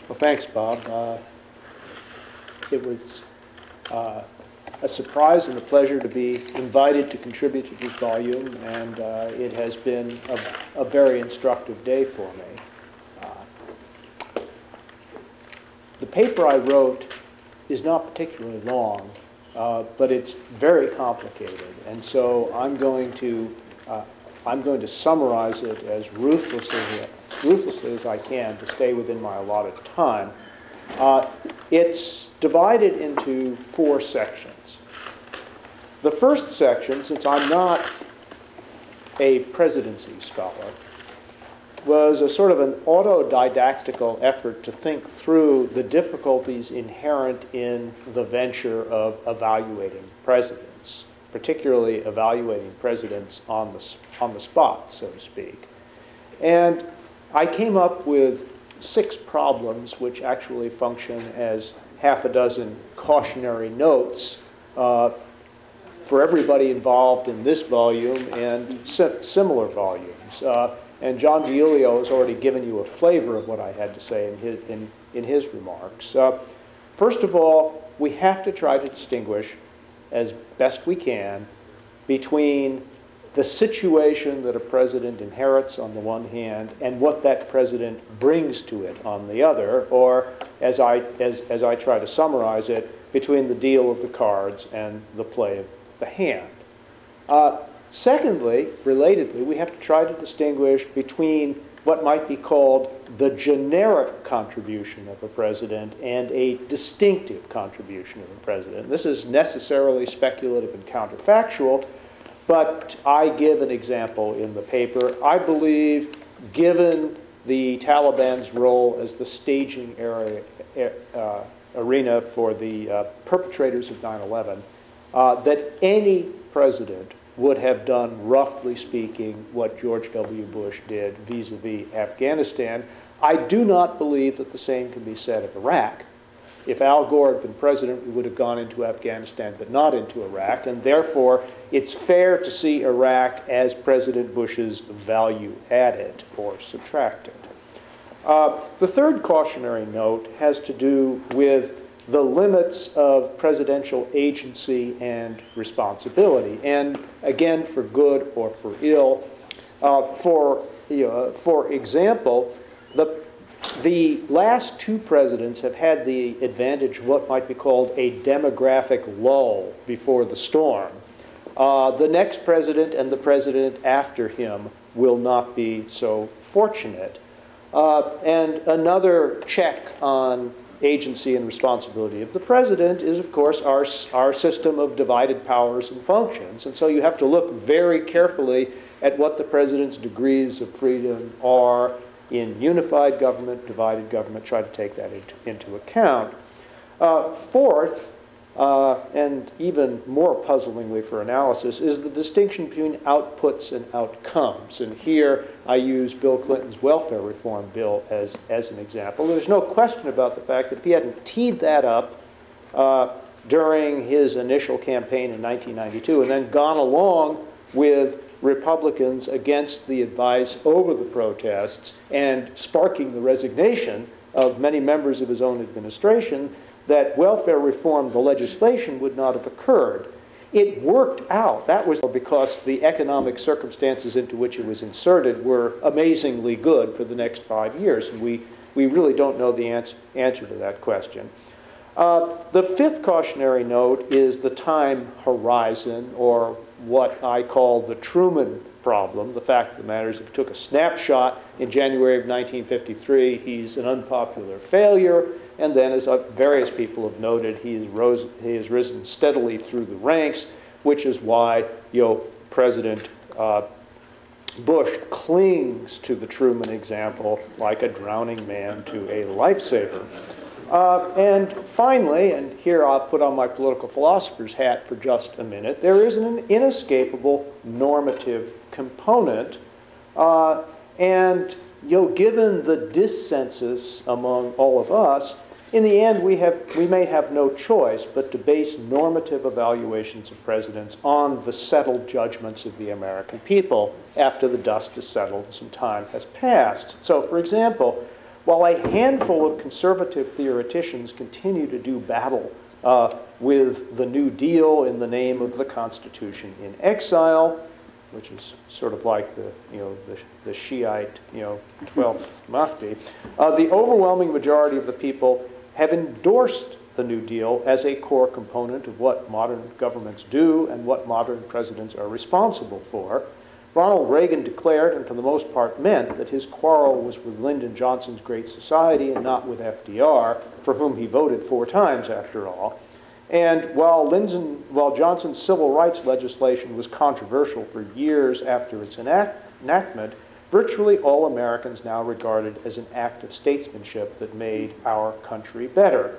Well, thanks, Bob. It was a surprise and a pleasure to be invited to contribute to this volume, and it has been a very instructive day for me. The paper I wrote is not particularly long, but it's very complicated, and so I'm going to summarize it as ruthlessly as I can to stay within my allotted time. It's divided into 4 sections. The first section, since I'm not a presidency scholar, was a sort of an autodidactical effort to think through the difficulties inherent in the venture of evaluating presidents, particularly evaluating presidents on the spot, so to speak. And I came up with 6 problems which actually function as half a dozen cautionary notes for everybody involved in this volume and similar volumes. And John Giulio has already given you a flavor of what I had to say in his remarks. First of all, we have to try to distinguish as best we can between the situation that a president inherits on the one hand and what that president brings to it on the other, or as I try to summarize it, between the deal of the cards and the play of the hand. Secondly, relatedly, we have to try to distinguish between what might be called the generic contribution of a president and a distinctive contribution of a president. This is necessarily speculative and counterfactual, but I give an example in the paper. I believe, given the Taliban's role as the staging arena for the perpetrators of 9/11, that any president would have done, roughly speaking, what George W. Bush did vis-a-vis Afghanistan. I do not believe that the same can be said of Iraq. If Al Gore had been president, we would have gone into Afghanistan, but not into Iraq, and therefore it's fair to see Iraq as President Bush's value added or subtracted. The third cautionary note has to do with the limits of presidential agency and responsibility, and again, for good or for ill. For example, the last 2 presidents have had the advantage of what might be called a demographic lull before the storm. The next president and the president after him will not be so fortunate. And another check on agency and responsibility of the president is, of course, our system of divided powers and functions. And so you have to look very carefully at what the president's degrees of freedom are in unified government, divided government, try to take that into account. Fourth, and even more puzzlingly for analysis, is the distinction between outputs and outcomes. And here I use Bill Clinton's welfare reform bill as an example. There's no question about the fact that if he hadn't teed that up during his initial campaign in 1992 and then gone along with Republicans against the advice over the protests and sparking the resignation of many members of his own administration, that welfare reform, the legislation, would not have occurred. It worked out. That was because the economic circumstances into which it was inserted were amazingly good for the next 5 years, and we really don't know the answer to that question. The fifth cautionary note is the time horizon, or what I call the Truman Problem. The fact of the matter is, if you took a snapshot in January of 1953, he's an unpopular failure. And then, as various people have noted, he has risen steadily through the ranks, which is why President Bush clings to the Truman example like a drowning man to a lifesaver. And finally, and here I'll put on my political philosopher's hat for just a minute, there is an inescapable normative component. And given the dissensus among all of us, in the end, we may have no choice but to base normative evaluations of presidents on the settled judgments of the American people after the dust is settled and some time has passed. So, for example, while a handful of conservative theoreticians continue to do battle with the New Deal in the name of the Constitution in exile, which is sort of like the Shiite 12th Mahdi, the overwhelming majority of the people have endorsed the New Deal as a core component of what modern governments do and what modern presidents are responsible for. Ronald Reagan declared, and for the most part meant, that his quarrel was with Lyndon Johnson's Great Society and not with FDR, for whom he voted 4 times after all. And while Johnson's civil rights legislation was controversial for years after its enactment, virtually all Americans now regard it as an act of statesmanship that made our country better.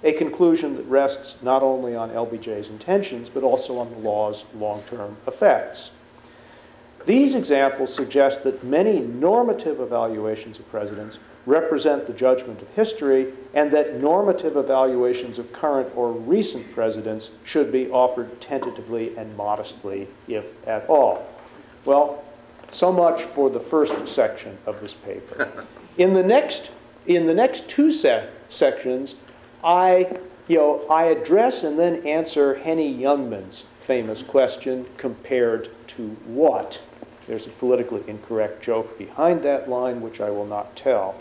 A conclusion that rests not only on LBJ's intentions, but also on the law's long-term effects. These examples suggest that many normative evaluations of presidents represent the judgment of history, and that normative evaluations of current or recent presidents should be offered tentatively and modestly, if at all. Well, so much for the first section of this paper. In the next 2 sections, I address and then answer Henny Youngman's famous question, compared to what? There's a politically incorrect joke behind that line, which I will not tell.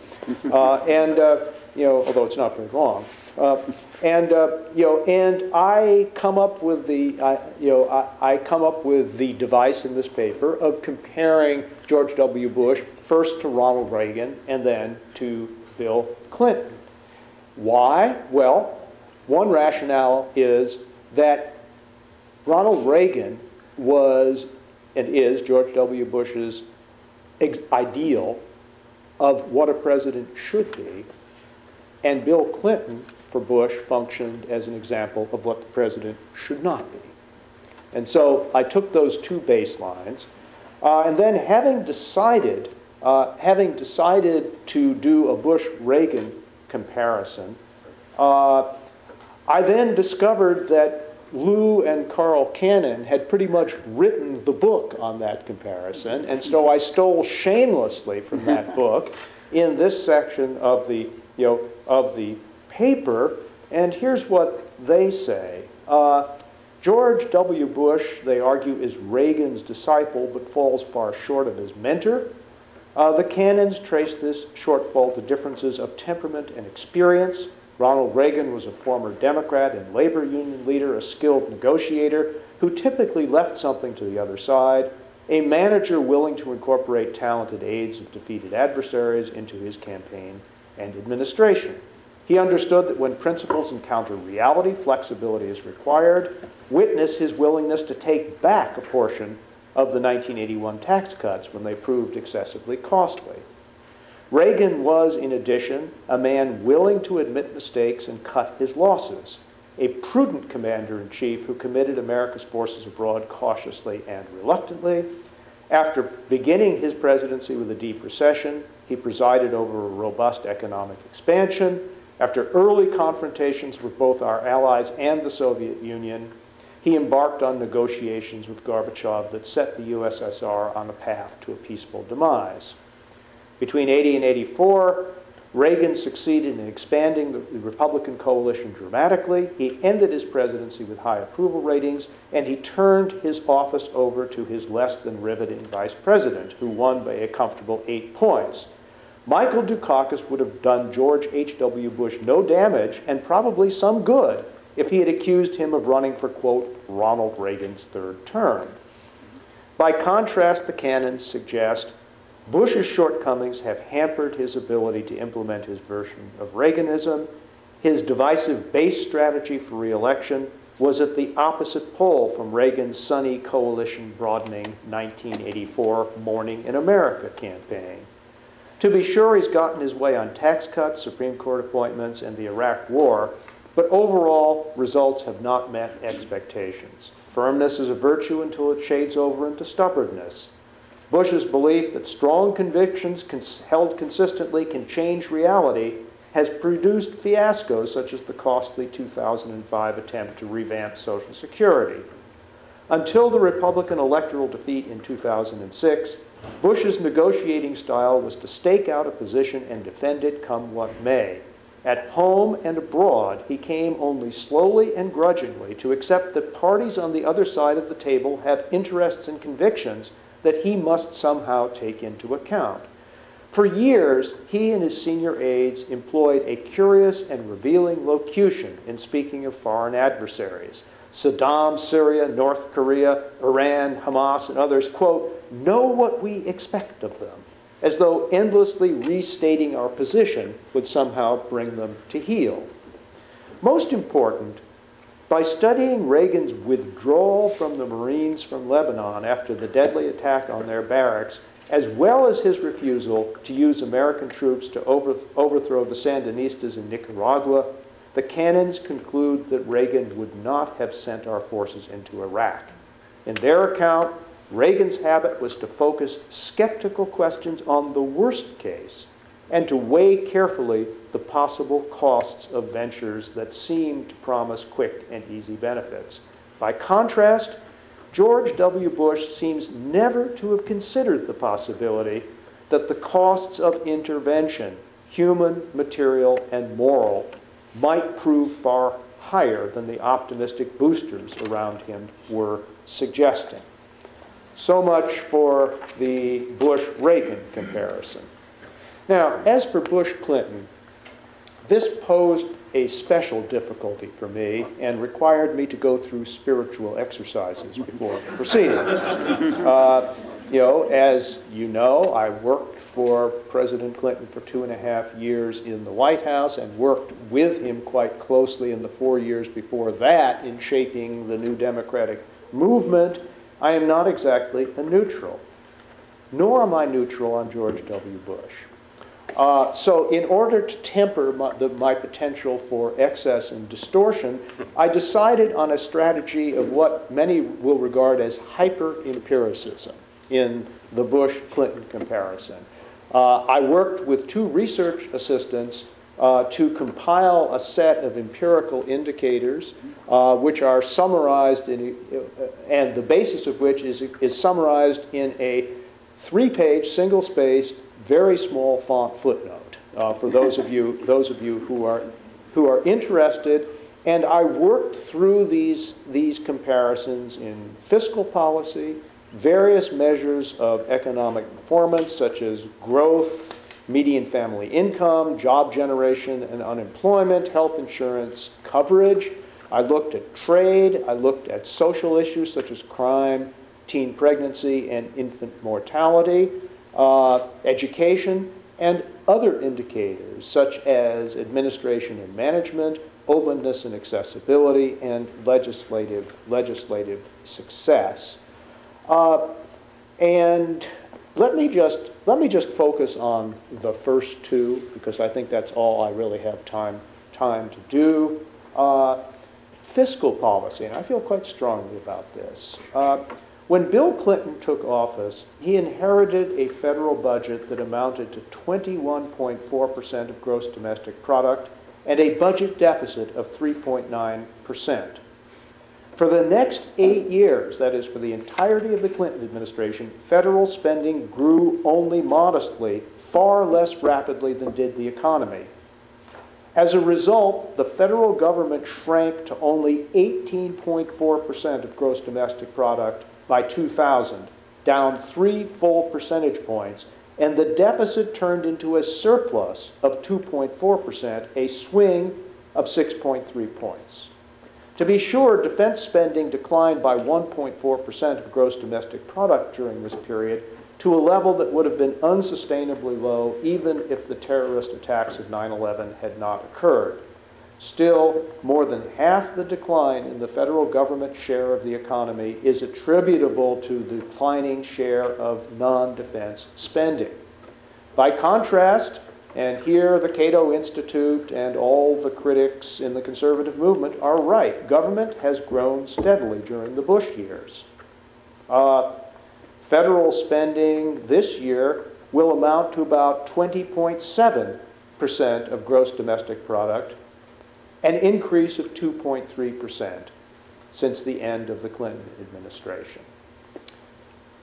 Although it's not very long. And I come up with the device in this paper of comparing George W. Bush first to Ronald Reagan and then to Bill Clinton. Why? Well, one rationale is that Ronald Reagan was and is George W. Bush's ideal of what a president should be, and Bill Clinton, for Bush, functioned as an example of what the president should not be. And so I took those 2 baselines, and then having decided to do a Bush-Reagan comparison, I then discovered that Lou and Carl Cannon had pretty much written the book on that comparison, and so I stole shamelessly from that book in this section of the paper, and here's what they say. George W. Bush, they argue, is Reagan's disciple but falls far short of his mentor. The Cannons trace this shortfall to differences of temperament and experience. Ronald Reagan was a former Democrat and labor union leader, a skilled negotiator who typically left something to the other side, a manager willing to incorporate talented aides of defeated adversaries into his campaign and administration. He understood that when principles encounter reality, flexibility is required. Witness his willingness to take back a portion of the 1981 tax cuts when they proved excessively costly. Reagan was, in addition, a man willing to admit mistakes and cut his losses, a prudent commander-in-chief who committed America's forces abroad cautiously and reluctantly. After beginning his presidency with a deep recession, he presided over a robust economic expansion. After early confrontations with both our allies and the Soviet Union, he embarked on negotiations with Gorbachev that set the USSR on a path to a peaceful demise. Between 80 and 84, Reagan succeeded in expanding the Republican coalition dramatically. He ended his presidency with high approval ratings, and he turned his office over to his less than riveting vice president, who won by a comfortable 8 points. Michael Dukakis would have done George H.W. Bush no damage, and probably some good, if he had accused him of running for, quote, Ronald Reagan's 3rd term. By contrast, the canons suggest Bush's shortcomings have hampered his ability to implement his version of Reaganism. His divisive base strategy for re-election was at the opposite pole from Reagan's sunny coalition broadening 1984 Morning in America campaign. To be sure, he's gotten his way on tax cuts, Supreme Court appointments, and the Iraq War, but overall results have not met expectations. Firmness is a virtue until it shades over into stubbornness. Bush's belief that strong convictions held consistently can change reality has produced fiascos such as the costly 2005 attempt to revamp Social Security. Until the Republican electoral defeat in 2006, Bush's negotiating style was to stake out a position and defend it come what may. At home and abroad, he came only slowly and grudgingly to accept that parties on the other side of the table have interests and convictions that he must somehow take into account. For years, he and his senior aides employed a curious and revealing locution in speaking of foreign adversaries. Saddam, Syria, North Korea, Iran, Hamas, and others, quote, know what we expect of them, as though endlessly restating our position would somehow bring them to heel. Most important, by studying Reagan's withdrawal from the Marines from Lebanon after the deadly attack on their barracks, as well as his refusal to use American troops to overthrow the Sandinistas in Nicaragua, the canons conclude that Reagan would not have sent our forces into Iraq. In their account, Reagan's habit was to focus skeptical questions on the worst case and to weigh carefully the possible costs of ventures that seemed to promise quick and easy benefits. By contrast, George W. Bush seems never to have considered the possibility that the costs of intervention, human, material, and moral, might prove far higher than the optimistic boosters around him were suggesting. So much for the Bush-Reagan comparison. Now, as for Bush-Clinton, this posed a special difficulty for me and required me to go through spiritual exercises before proceeding. As you know, I worked for President Clinton for 2.5 years in the White House and worked with him quite closely in the 4 years before that in shaping the new Democratic movement. I am not exactly a neutral, nor am I neutral on George W. Bush. So in order to temper my potential for excess and distortion, I decided on a strategy of what many will regard as hyper-empiricism in the Bush-Clinton comparison. I worked with 2 research assistants to compile a set of empirical indicators which are summarized and the basis of which is summarized in a 3-page, single-spaced, very small font footnote for those of you who are interested. And I worked through these comparisons in fiscal policy, various measures of economic performance such as growth, median family income, job generation and unemployment, health insurance coverage. I looked at trade. I looked at social issues such as crime, teen pregnancy, and infant mortality, education, and other indicators such as administration and management, openness and accessibility, and legislative success. And let me just focus on the first 2 because I think that's all I really have time to do. Fiscal policy, and I feel quite strongly about this. When Bill Clinton took office, he inherited a federal budget that amounted to 21.4% of gross domestic product and a budget deficit of 3.9%. For the next 8 years, that is for the entirety of the Clinton administration, federal spending grew only modestly, far less rapidly than did the economy. As a result, the federal government shrank to only 18.4% of gross domestic product by 2000, down 3 full percentage points, and the deficit turned into a surplus of 2.4%, a swing of 6.3 points. To be sure, defense spending declined by 1.4% of gross domestic product during this period to a level that would have been unsustainably low even if the terrorist attacks of 9/11 had not occurred. Still, more than half the decline in the federal government share of the economy is attributable to the declining share of non-defense spending. By contrast, and here the Cato Institute and all the critics in the conservative movement are right, government has grown steadily during the Bush years. Federal spending this year will amount to about 20.7% of gross domestic product, an increase of 2.3% since the end of the Clinton administration.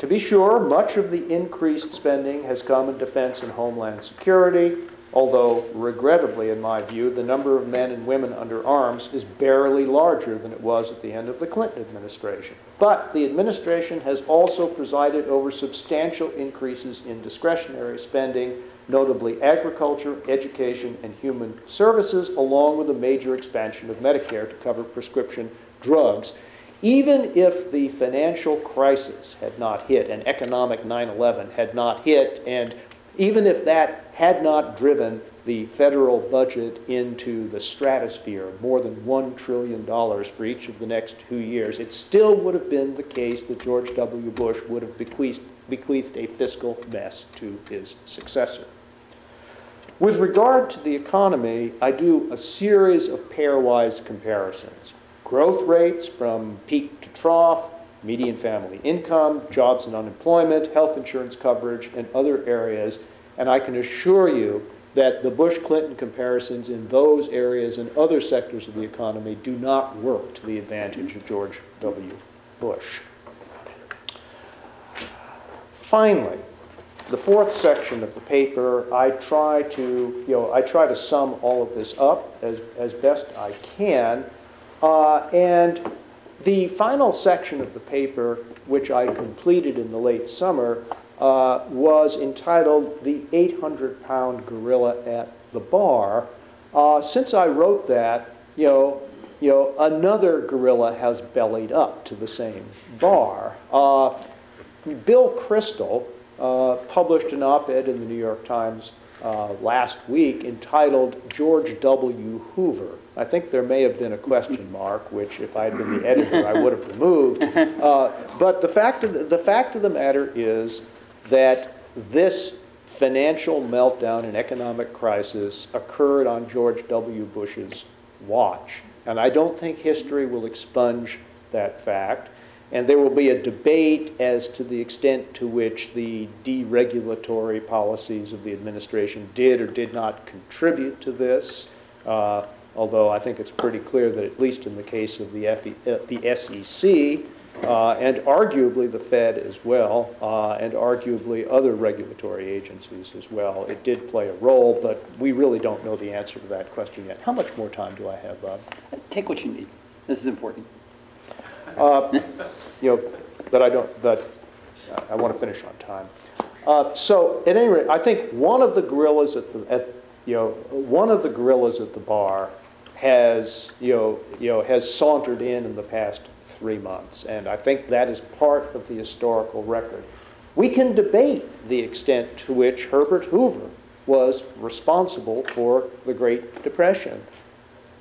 To be sure, much of the increased spending has come in defense and homeland security, although, regrettably, in my view, the number of men and women under arms is barely larger than it was at the end of the Clinton administration. But the administration has also presided over substantial increases in discretionary spending, notably agriculture, education, and human services, along with a major expansion of Medicare to cover prescription drugs. Even if the financial crisis had not hit, and economic 9/11 had not hit, and even if that had not driven the federal budget into the stratosphere, more than $1 trillion for each of the next 2 years, it still would have been the case that George W. Bush would have bequeathed a fiscal mess to his successor. With regard to the economy, I do a series of pairwise comparisons. Growth rates from peak to trough, median family income, jobs and unemployment, health insurance coverage, and other areas. And I can assure you that the Bush-Clinton comparisons in those areas and other sectors of the economy do not work to the advantage of George W. Bush. Finally, the fourth section of the paper, I try to sum all of this up as best I can. And the final section of the paper, which I completed in the late summer, was entitled "The 800-Pound Gorilla at the Bar." Since I wrote that, another gorilla has bellied up to the same bar. Bill Kristol published an op-ed in the New York Times last week entitled "George W. Hoover." I think there may have been a question mark, which if I had been the editor, I would have removed. But the fact of the matter is that this financial meltdown and economic crisis occurred on George W. Bush's watch. And I don't think history will expunge that fact. And there will be a debate as to the extent to which the deregulatory policies of the administration did or did not contribute to this. Although I think it's pretty clear that at least in the case of the SEC, and arguably the Fed as well, and arguably other regulatory agencies as well, it did play a role, but we really don't know the answer to that question yet. How much more time do I have, Bob? Take what you need. This is important. But I want to finish on time. So at any rate, I think one of the gorillas at the bar has sauntered in the past 3 months, and I think that is part of the historical record. We can debate the extent to which Herbert Hoover was responsible for the Great Depression,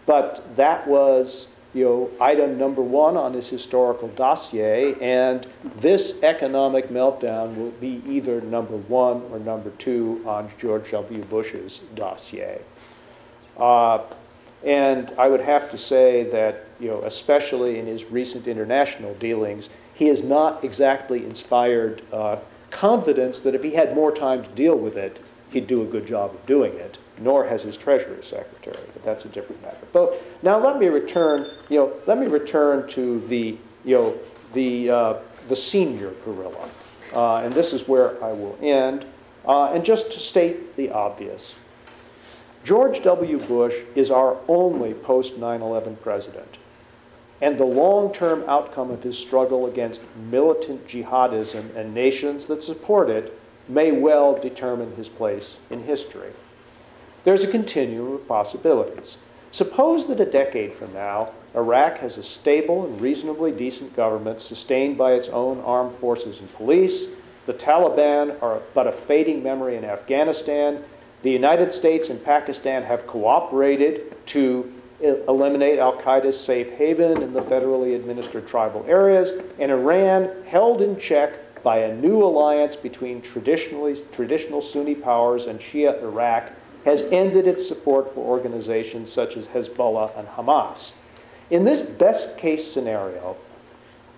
but that was item number 1 on his historical dossier, and this economic meltdown will be either number 1 or number 2 on George W. Bush's dossier. And I would have to say that, especially in his recent international dealings, he has not exactly inspired confidence that if he had more time to deal with it, he'd do a good job of doing it, nor has his Treasury Secretary, but that's a different matter. But now let me return to the senior gorilla, and this is where I will end. And just to state the obvious, George W. Bush is our only post-9/11 president, and the long-term outcome of his struggle against militant jihadism and nations that support it may well determine his place in history. There's a continuum of possibilities. Suppose that a decade from now, Iraq has a stable and reasonably decent government sustained by its own armed forces and police. The Taliban are but a fading memory in Afghanistan. The United States and Pakistan have cooperated to eliminate al-Qaeda's safe haven in the federally administered tribal areas, and Iran, held in check by a new alliance between traditional Sunni powers and Shia Iraq, has ended its support for organizations such as Hezbollah and Hamas. In this best-case scenario,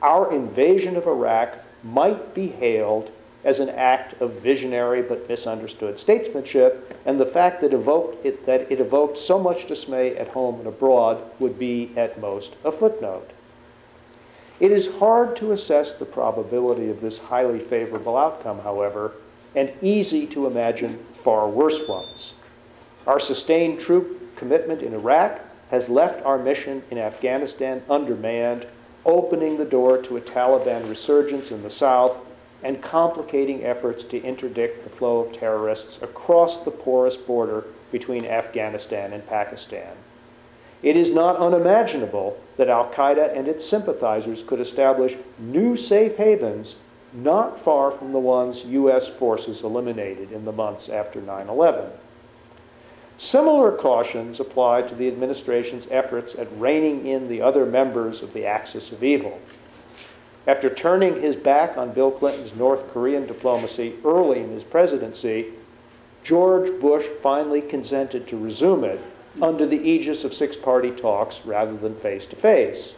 our invasion of Iraq might be hailed as an act of visionary but misunderstood statesmanship, and the fact that it evoked so much dismay at home and abroad would be, at most, a footnote. It is hard to assess the probability of this highly favorable outcome, however, and easy to imagine far worse ones. Our sustained troop commitment in Iraq has left our mission in Afghanistan undermanned, opening the door to a Taliban resurgence in the south and complicating efforts to interdict the flow of terrorists across the porous border between Afghanistan and Pakistan. It is not unimaginable that al-Qaeda and its sympathizers could establish new safe havens not far from the ones U.S. forces eliminated in the months after 9/11. Similar cautions apply to the administration's efforts at reining in the other members of the axis of evil. After turning his back on Bill Clinton's North Korean diplomacy early in his presidency, George Bush finally consented to resume it under the aegis of six-party talks rather than face-to-face.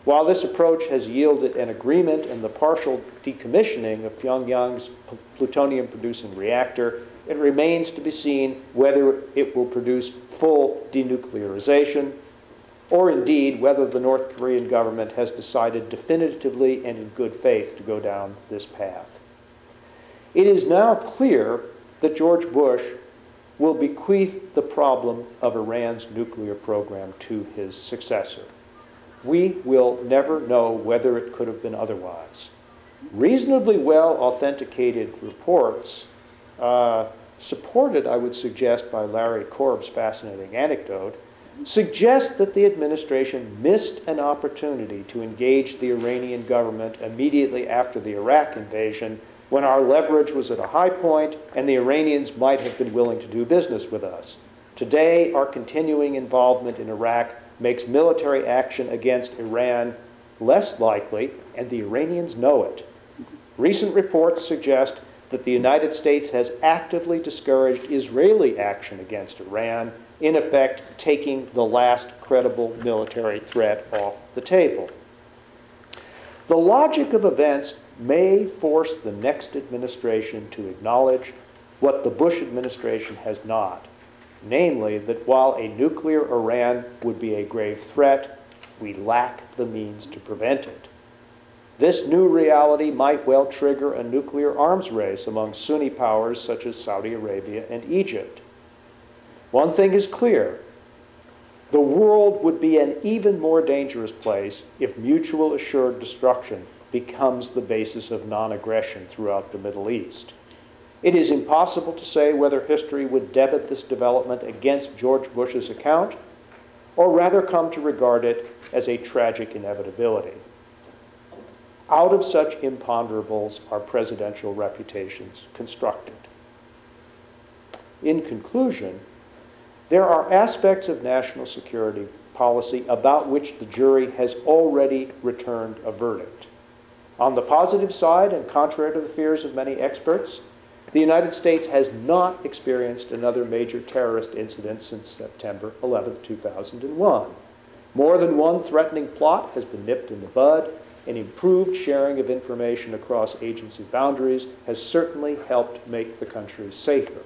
While this approach has yielded an agreement in the partial decommissioning of Pyongyang's plutonium-producing reactor, it remains to be seen whether it will produce full denuclearization, or indeed whether the North Korean government has decided definitively and in good faith to go down this path. It is now clear that George Bush will bequeath the problem of Iran's nuclear program to his successor. We will never know whether it could have been otherwise. Reasonably well authenticated reports, supported, I would suggest, by Larry Korb's fascinating anecdote, suggest that the administration missed an opportunity to engage the Iranian government immediately after the Iraq invasion, when our leverage was at a high point and the Iranians might have been willing to do business with us. Today, our continuing involvement in Iraq makes military action against Iran less likely, and the Iranians know it. Recent reports suggest that the United States has actively discouraged Israeli action against Iran, in effect taking the last credible military threat off the table. The logic of events may force the next administration to acknowledge what the Bush administration has not, namely that while a nuclear Iran would be a grave threat, we lack the means to prevent it. This new reality might well trigger a nuclear arms race among Sunni powers such as Saudi Arabia and Egypt. One thing is clear: the world would be an even more dangerous place if mutual assured destruction becomes the basis of non-aggression throughout the Middle East. It is impossible to say whether history would debit this development against George Bush's account, or rather come to regard it as a tragic inevitability. Out of such imponderables are presidential reputations constructed. In conclusion, there are aspects of national security policy about which the jury has already returned a verdict. On the positive side, and contrary to the fears of many experts, the United States has not experienced another major terrorist incident since September 11, 2001. More than one threatening plot has been nipped in the bud, and improved sharing of information across agency boundaries has certainly helped make the country safer.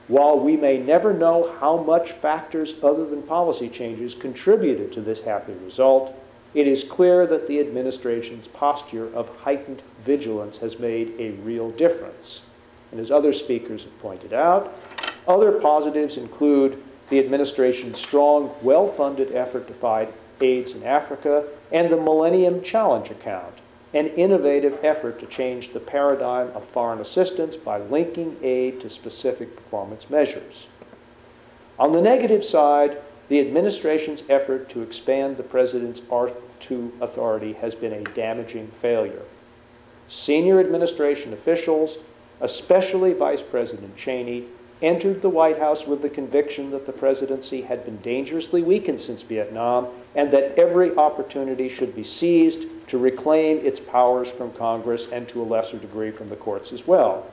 While we may never know how much factors other than policy changes contributed to this happy result, it is clear that the administration's posture of heightened vigilance has made a real difference. And as other speakers have pointed out, other positives include the administration's strong, well-funded effort to fight AIDS in Africa and the Millennium Challenge account, an innovative effort to change the paradigm of foreign assistance by linking aid to specific performance measures. On the negative side, the administration's effort to expand the president's R2 authority has been a damaging failure. Senior administration officials, especially Vice President Cheney, entered the White House with the conviction that the presidency had been dangerously weakened since Vietnam and that every opportunity should be seized to reclaim its powers from Congress and to a lesser degree from the courts as well.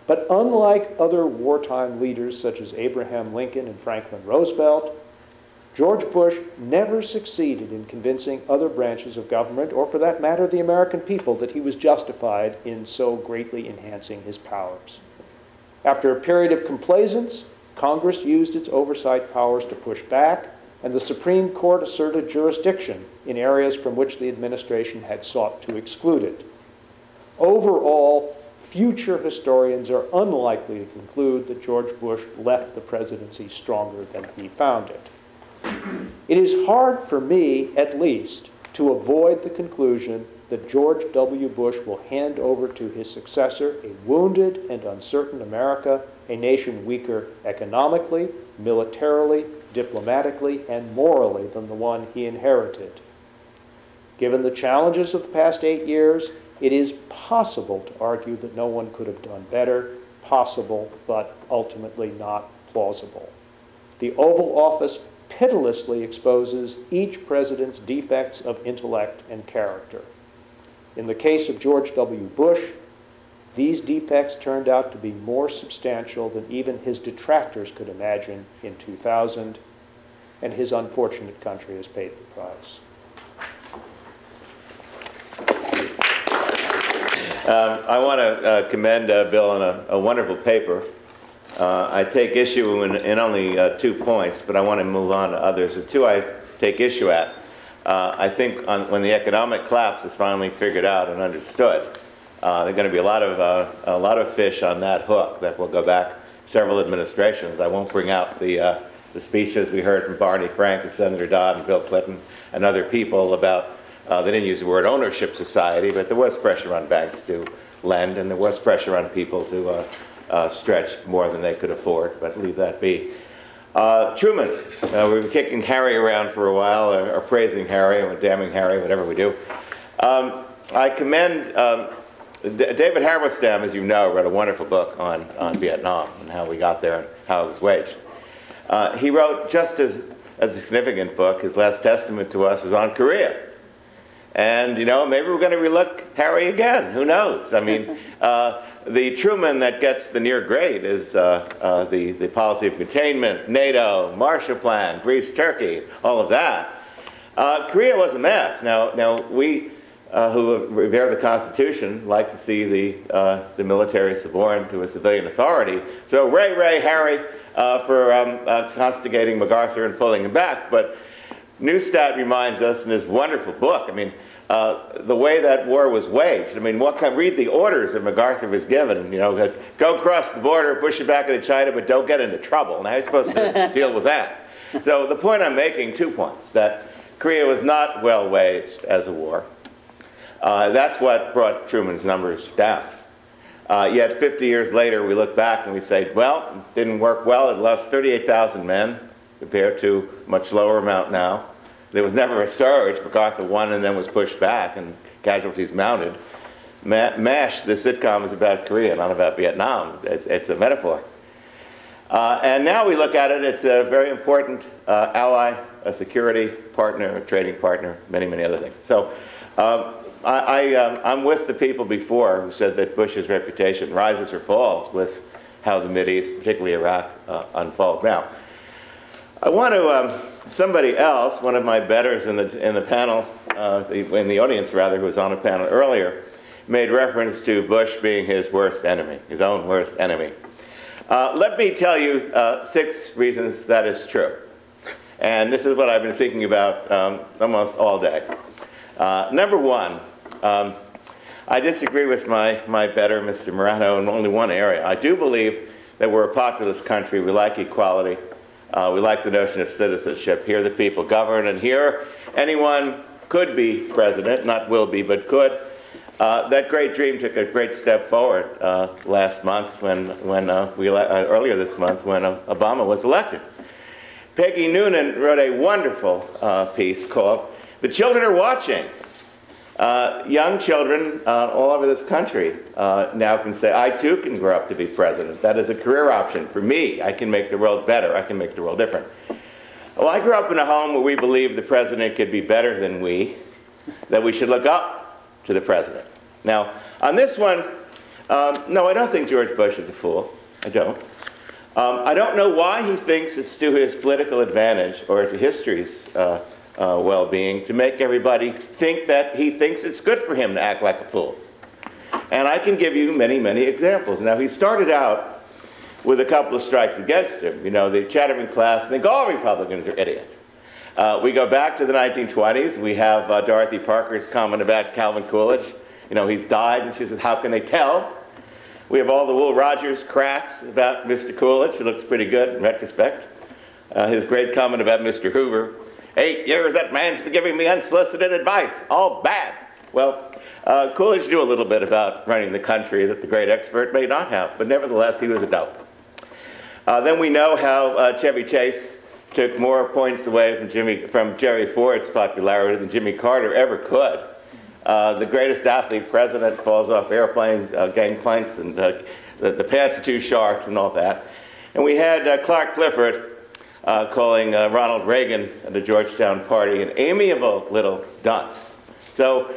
But unlike other wartime leaders such as Abraham Lincoln and Franklin Roosevelt, George Bush never succeeded in convincing other branches of government, or for that matter the American people, that he was justified in so greatly enhancing his powers. After a period of complaisance, Congress used its oversight powers to push back, and the Supreme Court asserted jurisdiction in areas from which the administration had sought to exclude it. Overall, future historians are unlikely to conclude that George Bush left the presidency stronger than he found it. It is hard for me, at least, to avoid the conclusion that George W. Bush will hand over to his successor a wounded and uncertain America, a nation weaker economically, militarily, diplomatically, and morally than the one he inherited. Given the challenges of the past 8 years, it is possible to argue that no one could have done better, possible, but ultimately not plausible. The Oval Office pitilessly exposes each president's defects of intellect and character. In the case of George W. Bush, these defects turned out to be more substantial than even his detractors could imagine in 2000, and his unfortunate country has paid the price. I want to commend Bill on a wonderful paper. I take issue in only 2 points, but I want to move on to others. The two I take issue at, I think when the economic collapse is finally figured out and understood, there are going to be a lot of fish on that hook that will go back several administrations. I won't bring out the speeches we heard from Barney Frank and Senator Dodd and Bill Clinton and other people about, they didn't use the word ownership society, but there was pressure on banks to lend, and there was pressure on people to stretch more than they could afford, but leave that be. Truman, we've been kicking Harry around for a while, or praising Harry, or damning Harry, whatever we do. I commend David Halberstam, as you know, wrote a wonderful book on Vietnam and how we got there and how it was waged. He wrote just as a significant book, his last testament to us was on Korea. And, you know, maybe we're going to relook Harry again. Who knows? I mean, the Truman that gets the near grade is the policy of containment, NATO, Marshall Plan, Greece, Turkey, all of that. Korea was a mess. Now we who revere the Constitution like to see the military suborned to a civilian authority. So Ray, Harry for constigating MacArthur and pulling him back. But Neustadt reminds us in his wonderful book, I mean, the way that war was waged. I mean, read the orders that MacArthur was given, you know, go across the border, push it back into China, but don't get into trouble. Now, he's supposed to deal with that. So the point I'm making, 2 points, that Korea was not well waged as a war. That's what brought Truman's numbers down. Yet 50 years later, we look back and we say, well, it didn't work well. It lost 38,000 men compared to a much lower amount now. There was never a surge. MacArthur won and then was pushed back and casualties mounted. MASH, the sitcom, is about Korea, not about Vietnam. It's a metaphor. And now we look at it, it's a very important ally, a security partner, a trading partner, many, many other things. So I'm with the people before who said that Bush's reputation rises or falls with how the Mideast, particularly Iraq, unfold. Now, I want to, somebody else, one of my betters in the panel, in the audience rather, who was on a panel earlier, made reference to Bush being his worst enemy, his own worst enemy. Let me tell you 6 reasons that is true. And this is what I've been thinking about almost all day. Number 1, I disagree with my better, Mr. Maranto, in only one area. I do believe that we're a populist country. We like equality. We like the notion of citizenship. Here the people govern, and here anyone could be president, not will be, but could. That great dream took a great step forward last month earlier this month when Obama was elected. Peggy Noonan wrote a wonderful piece called "The Children Are Watching." Young children all over this country now can say, I too can grow up to be president. That is a career option for me. I can make the world better. I can make the world different. Well, I grew up in a home where we believed the president could be better than we, that we should look up to the president. Now, on this one, no, I don't think George Bush is a fool. I don't. I don't know why he thinks it's to his political advantage or to history's well-being to make everybody think that he thinks it's good for him to act like a fool. And I can give you many, many examples. Now, he started out with a couple of strikes against him. You know, the chattering class think all Republicans are idiots. We go back to the 1920s. We have Dorothy Parker's comment about Calvin Coolidge. You know, he's died, and she says, how can they tell? We have all the Will Rogers cracks about Mr. Coolidge. It looks pretty good in retrospect. His great comment about Mr. Hoover. 8 years that man's been giving me unsolicited advice. All bad. Well, Coolidge knew a little bit about running the country that the great expert may not have, but nevertheless, he was a dope. Then we know how Chevy Chase took more points away from Jerry Ford's popularity than Jimmy Carter ever could. The greatest athlete president falls off airplane gangplanks, and the pants are too short and all that. And we had Clark Clifford calling Ronald Reagan at the Georgetown party an amiable little dunce. So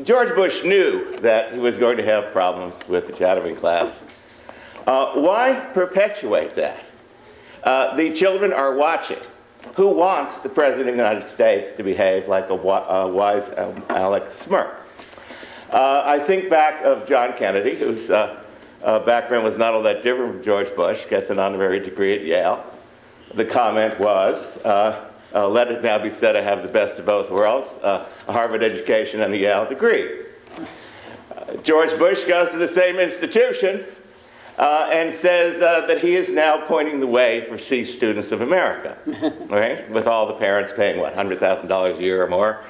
George Bush knew that he was going to have problems with the chattering class. Why perpetuate that? The children are watching. Who wants the President of the United States to behave like a wise Alex Smirk? I think back of John Kennedy, whose background was not all that different from George Bush, gets an honorary degree at Yale. The comment was, let it now be said I have the best of both worlds, a Harvard education and a Yale degree. George Bush goes to the same institution and says that he is now pointing the way for C students of America, right? With all the parents paying, what, $100,000 a year or more.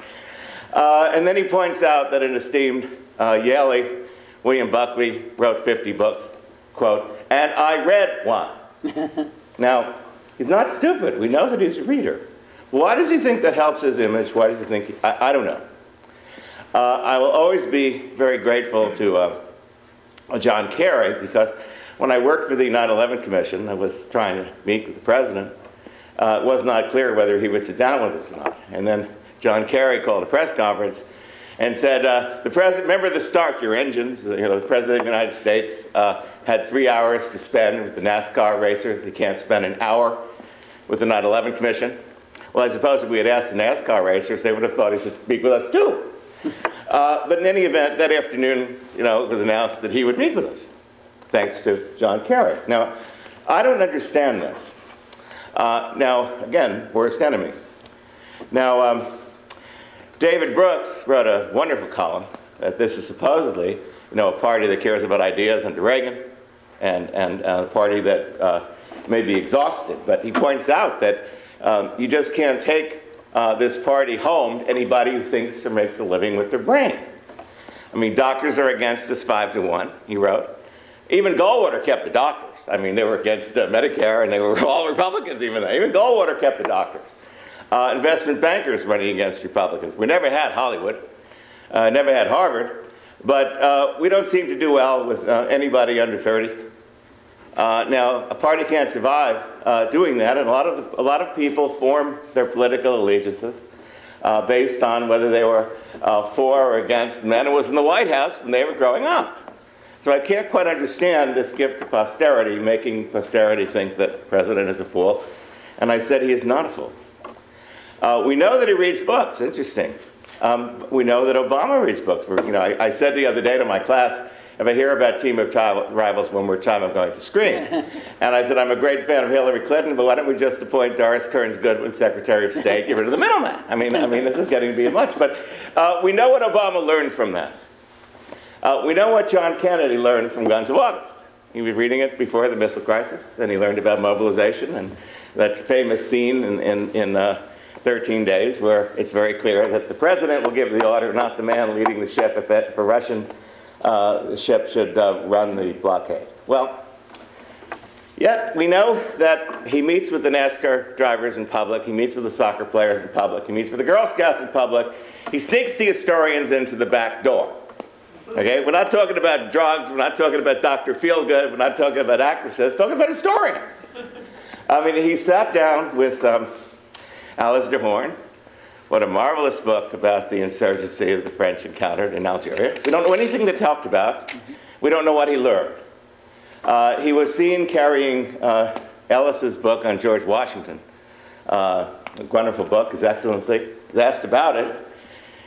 And then he points out that an esteemed Yalie, William Buckley, wrote 50 books, quote, and I read one. Now, he's not stupid. We know that he's a reader. Why does he think that helps his image? Why does he think, I don't know. I will always be very grateful to John Kerry, because when I worked for the 9/11 Commission, I was trying to meet with the president. It was not clear whether he would sit down with us or not. And then John Kerry called a press conference and said, the president, remember the start your engines? You know, the president of the United States had 3 hours to spend with the NASCAR racers. He can't spend an hour with the 9/11 Commission. Well, I suppose if we had asked the NASCAR racers, they would have thought he should speak with us too. But in any event, that afternoon, you know, it was announced that he would meet with us, thanks to John Kerry. Now, I don't understand this. Now, again, worst enemy. Now, David Brooks wrote a wonderful column that this is supposedly, you know, a party that cares about ideas under Reagan, and a party that may be exhausted. But he points out that you just can't take this party home to anybody who thinks or makes a living with their brain. I mean, doctors are against us 5-1, he wrote. Even Goldwater kept the doctors. I mean, they were against Medicare, and they were all Republicans even then. Even Goldwater kept the doctors. Investment bankers running against Republicans. We never had Hollywood, never had Harvard, but we don't seem to do well with anybody under 30. Now, a party can't survive doing that, and a lot of people form their political allegiances based on whether they were for or against men who was in the White House when they were growing up. So I can't quite understand this gift to posterity, making posterity think that the president is a fool. And I said he is not a fool. We know that he reads books. Interesting. We know that Obama reads books. You know, I said the other day to my class, if I hear about Team of Rivals one more time, I'm going to scream. And I said, I'm a great fan of Hillary Clinton, but why don't we just appoint Doris Kearns Goodwin, Secretary of State, get rid of the middleman? I mean, this is getting to be much. But we know what Obama learned from that. We know what John Kennedy learned from Guns of August. He was reading it before the missile crisis, and he learned about mobilization and that famous scene in 13 Days where it's very clear that the president will give the order, not the man leading the ship. If a Russian ship should run the blockade. Well, yet we know that he meets with the NASCAR drivers in public, he meets with the soccer players in public, he meets with the Girl Scouts in public, he sneaks the historians into the back door. Okay, we're not talking about drugs, we're not talking about Dr. Feelgood, we're not talking about actresses, we're talking about historians. I mean, he sat down with Alice de Horn. What a marvelous book about the insurgency that the French encountered in Algeria. We don't know anything they talked about. We don't know what he learned. He was seen carrying Ellis's book on George Washington, a wonderful book, His Excellency. He was asked about it.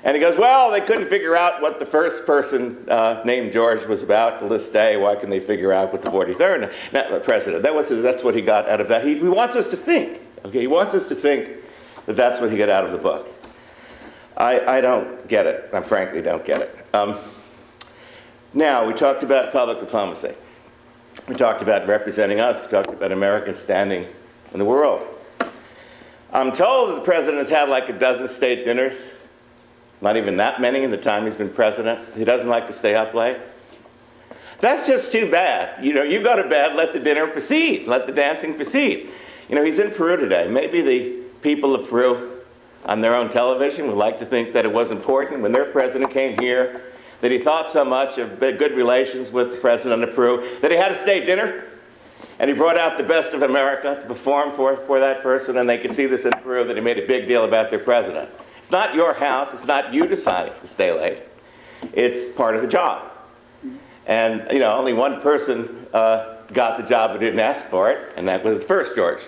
And he goes, well, they couldn't figure out what the first person named George was about to this day. Why can they figure out what the 43rd president? That's what he got out of that. He wants us to think. Okay? He wants us to think that that's what he got out of the book. I don't get it. I frankly don't get it. Now, we talked about public diplomacy. We talked about representing us. We talked about America's standing in the world. I'm told that the president has had like a dozen state dinners. Not even that many in the time he's been president. He doesn't like to stay up late. That's just too bad. You know, you go to bed, let the dinner proceed. Let the dancing proceed. You know, he's in Peru today. Maybe the people of Peru on their own television would like to think that it was important when their president came here, that he thought so much of good relations with the president of Peru, that he had a state dinner, and he brought out the best of America to perform for that person, and they could see this in Peru, that he made a big deal about their president. It's not your house. It's not you deciding to stay late. It's part of the job. And, you know, only one person got the job who didn't ask for it, and that was the first George.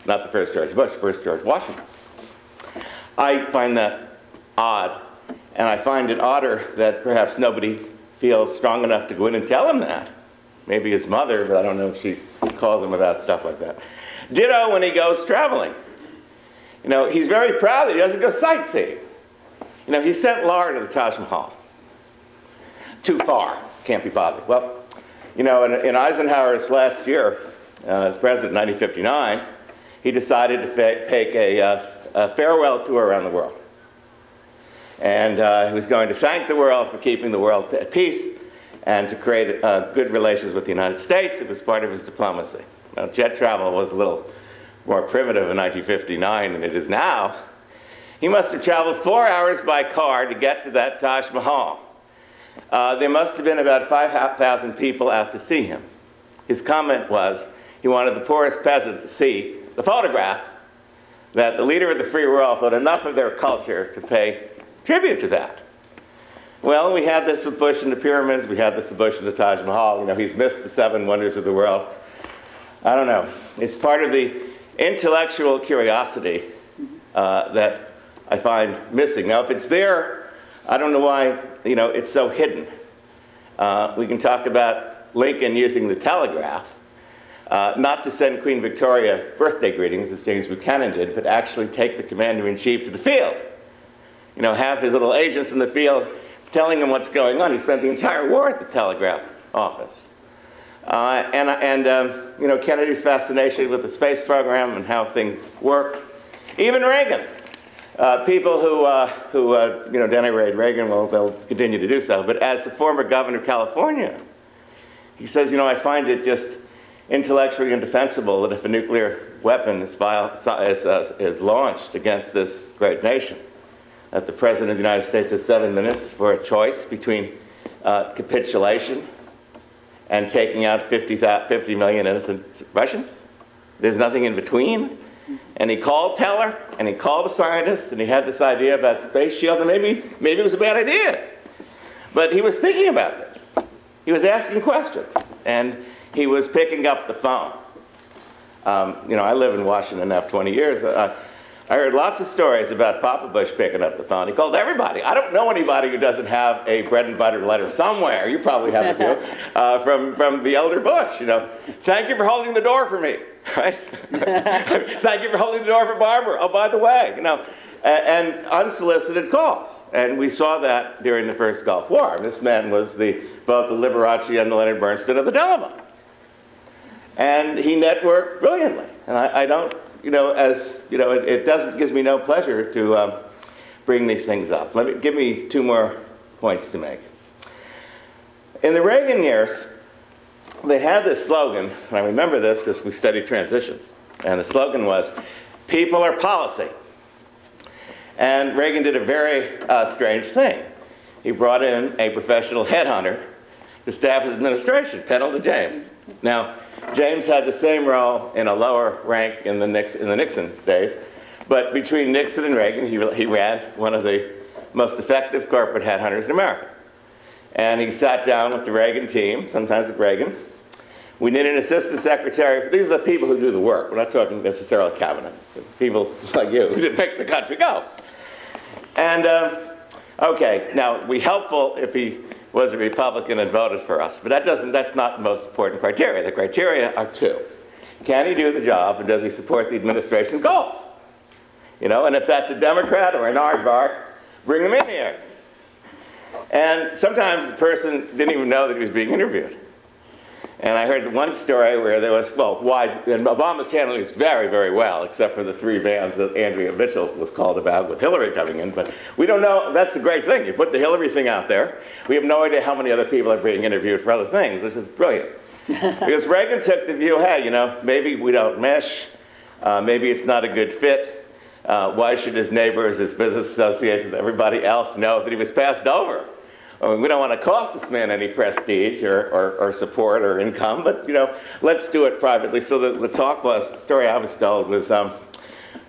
Not the first George Bush, the first George Washington. I find that odd, and I find it odder that perhaps nobody feels strong enough to go in and tell him that. Maybe his mother, but I don't know if she calls him about stuff like that. Ditto when he goes traveling. You know, he's very proud that he doesn't go sightseeing. You know, he sent Laura to the Taj Mahal. Too far. Can't be bothered. Well, you know, in Eisenhower's last year, as president in 1959, he decided to take a farewell tour around the world. And he was going to thank the world for keeping the world at peace and to create good relations with the United States. It was part of his diplomacy. Now, jet travel was a little more primitive in 1959 than it is now. He must have traveled 4 hours by car to get to that Taj Mahal. There must have been about 5,000 people out to see him. His comment was he wanted the poorest peasant to see the photograph, that the leader of the free world thought enough of their culture to pay tribute to that. Well, we had this with Bush and the pyramids. We had this with Bush and the Taj Mahal. You know, he's missed the 7 wonders of the world. I don't know. It's part of the intellectual curiosity that I find missing. Now, if it's there, I don't know why, you know, it's so hidden. We can talk about Lincoln using the telegraph, not to send Queen Victoria birthday greetings, as James Buchanan did, but actually take the commander-in-chief to the field. You know, have his little agents in the field telling him what's going on. He spent the entire war at the telegraph office. You know, Kennedy's fascination with the space program and how things work. Even Reagan. People who you know, denigrate Reagan, well, they'll continue to do so. But as a former governor of California, he says, you know, I find it just intellectually indefensible that if a nuclear weapon is launched against this great nation, that the President of the United States has 7 minutes for a choice between capitulation and taking out 50 million innocent Russians. There's nothing in between. And he called Teller, and he called the scientists, and he had this idea about space shield, and maybe it was a bad idea. But he was thinking about this. He was asking questions, and he was picking up the phone. You know, I live in Washington now for 20 years. I heard lots of stories about Papa Bush picking up the phone. He called everybody. I don't know anybody who doesn't have a bread and butter letter somewhere. You probably have a few from the elder Bush. You know, thank you for holding the door for me. Right? Thank you for holding the door for Barbara. Oh, by the way, you know, and unsolicited calls. And we saw that during the first Gulf War. This man was both the Liberace and the Leonard Bernstein of the telephone. And he networked brilliantly. And I don't, you know, as you know, it gives me no pleasure to bring these things up. Give me 2 more points to make. In the Reagan years, they had this slogan, and I remember this because we studied transitions, and the slogan was, "People are policy." And Reagan did a very strange thing. He brought in a professional headhunter to staff his administration, Pendleton James. Now, James had the same role in a lower rank in the Nixon days, but between Nixon and Reagan, he ran one of the most effective corporate headhunters in America. And he sat down with the Reagan team, sometimes with Reagan. We need an assistant secretary. These are the people who do the work. We're not talking necessarily cabinet. People like you who make the country go. And, okay, now, we helpful if he was a Republican and voted for us. But that's not the most important criteria. The criteria are 2. Can he do the job, and does he support the administration's goals? You know, and if that's a Democrat or an aardvark, bring him in here. And sometimes the person didn't even know that he was being interviewed. And I heard one story where there was, well, and Obama's handling this very, very well, except for the 3 bans that Andrea Mitchell was called about with Hillary coming in. But we don't know, that's a great thing. You put the Hillary thing out there. We have no idea how many other people are being interviewed for other things, which is brilliant. Because Reagan took the view, hey, you know, maybe we don't mesh. Maybe it's not a good fit. Why should his neighbors, his business associations, everybody else know that he was passed over? I mean, we don't want to cost this man any prestige or support or income, but, you know, let's do it privately. So the talk was, the story I was told was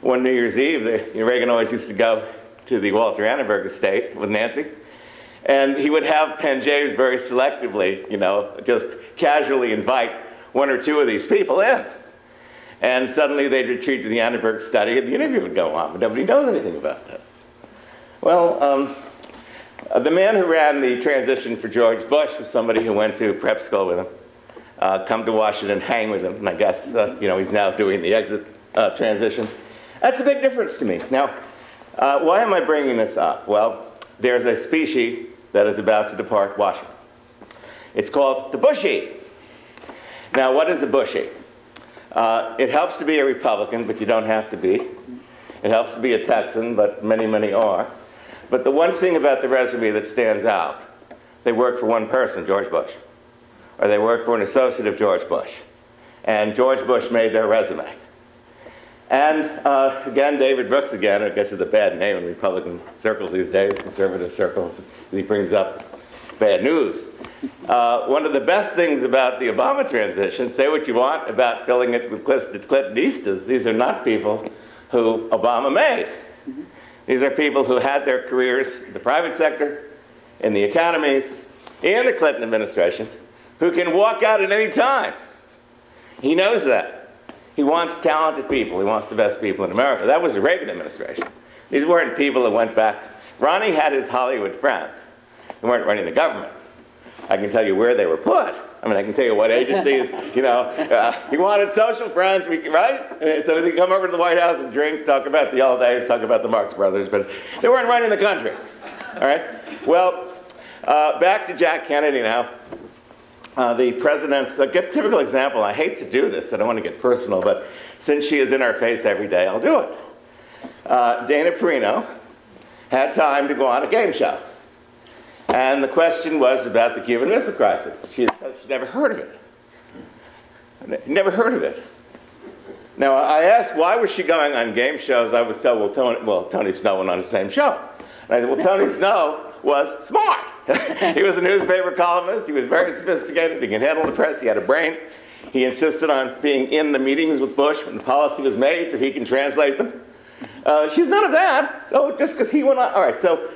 one New Year's Eve, Reagan always used to go to the Walter Annenberg estate with Nancy, and he would have Penn James very selectively, you know, just casually invite 1 or 2 of these people in. And suddenly they'd retreat to the Annenberg study and the interview would go on, but nobody knows anything about this. Well, the man who ran the transition for George Bush was somebody who went to prep school with him, come to Washington, hang with him, and I guess, you know, he's now doing the exit transition. That's a big difference to me. Now, why am I bringing this up? Well, there's a species that is about to depart Washington. It's called the bushy. Now, what is a bushy? It helps to be a Republican, but you don't have to be. It helps to be a Texan, but many, many are. But the one thing about the resume that stands out, they worked for one person, George Bush. Or they worked for an associate of George Bush. And George Bush made their resume. And again, David Brooks again, I guess is a bad name in Republican circles these days, conservative circles, he brings up bad news. One of the best things about the Obama transition, say what you want about filling it with Clintonistas, these are not people who Obama made. These are people who had their careers in the private sector, in the academies, in the Clinton administration, who can walk out at any time. He knows that. He wants talented people. He wants the best people in America. That was the Reagan administration. These weren't people that went back. Ronnie had his Hollywood friends. They weren't running the government. I can tell you where they were put. I mean, I can tell you what agencies, you know, he wanted social friends, right? And so they come over to the White House and drink, talk about the old days, talk about the Marx Brothers, but they weren't running the country, all right? Well, back to Jack Kennedy now. The president's, a typical example, I hate to do this, I don't want to get personal, but since she is in our face every day, I'll do it. Dana Perino had time to go on a game show. And the question was about the Cuban Missile Crisis. She'd never heard of it. Never heard of it. Now, I asked, why was she going on game shows? I was told, well, Tony Snow went on the same show. And I said, well, Tony Snow was smart. He was a newspaper columnist. He was very sophisticated. He could handle the press. He had a brain. He insisted on being in the meetings with Bush when the policy was made so he can translate them. She's none of that. So just because he went on, all right, so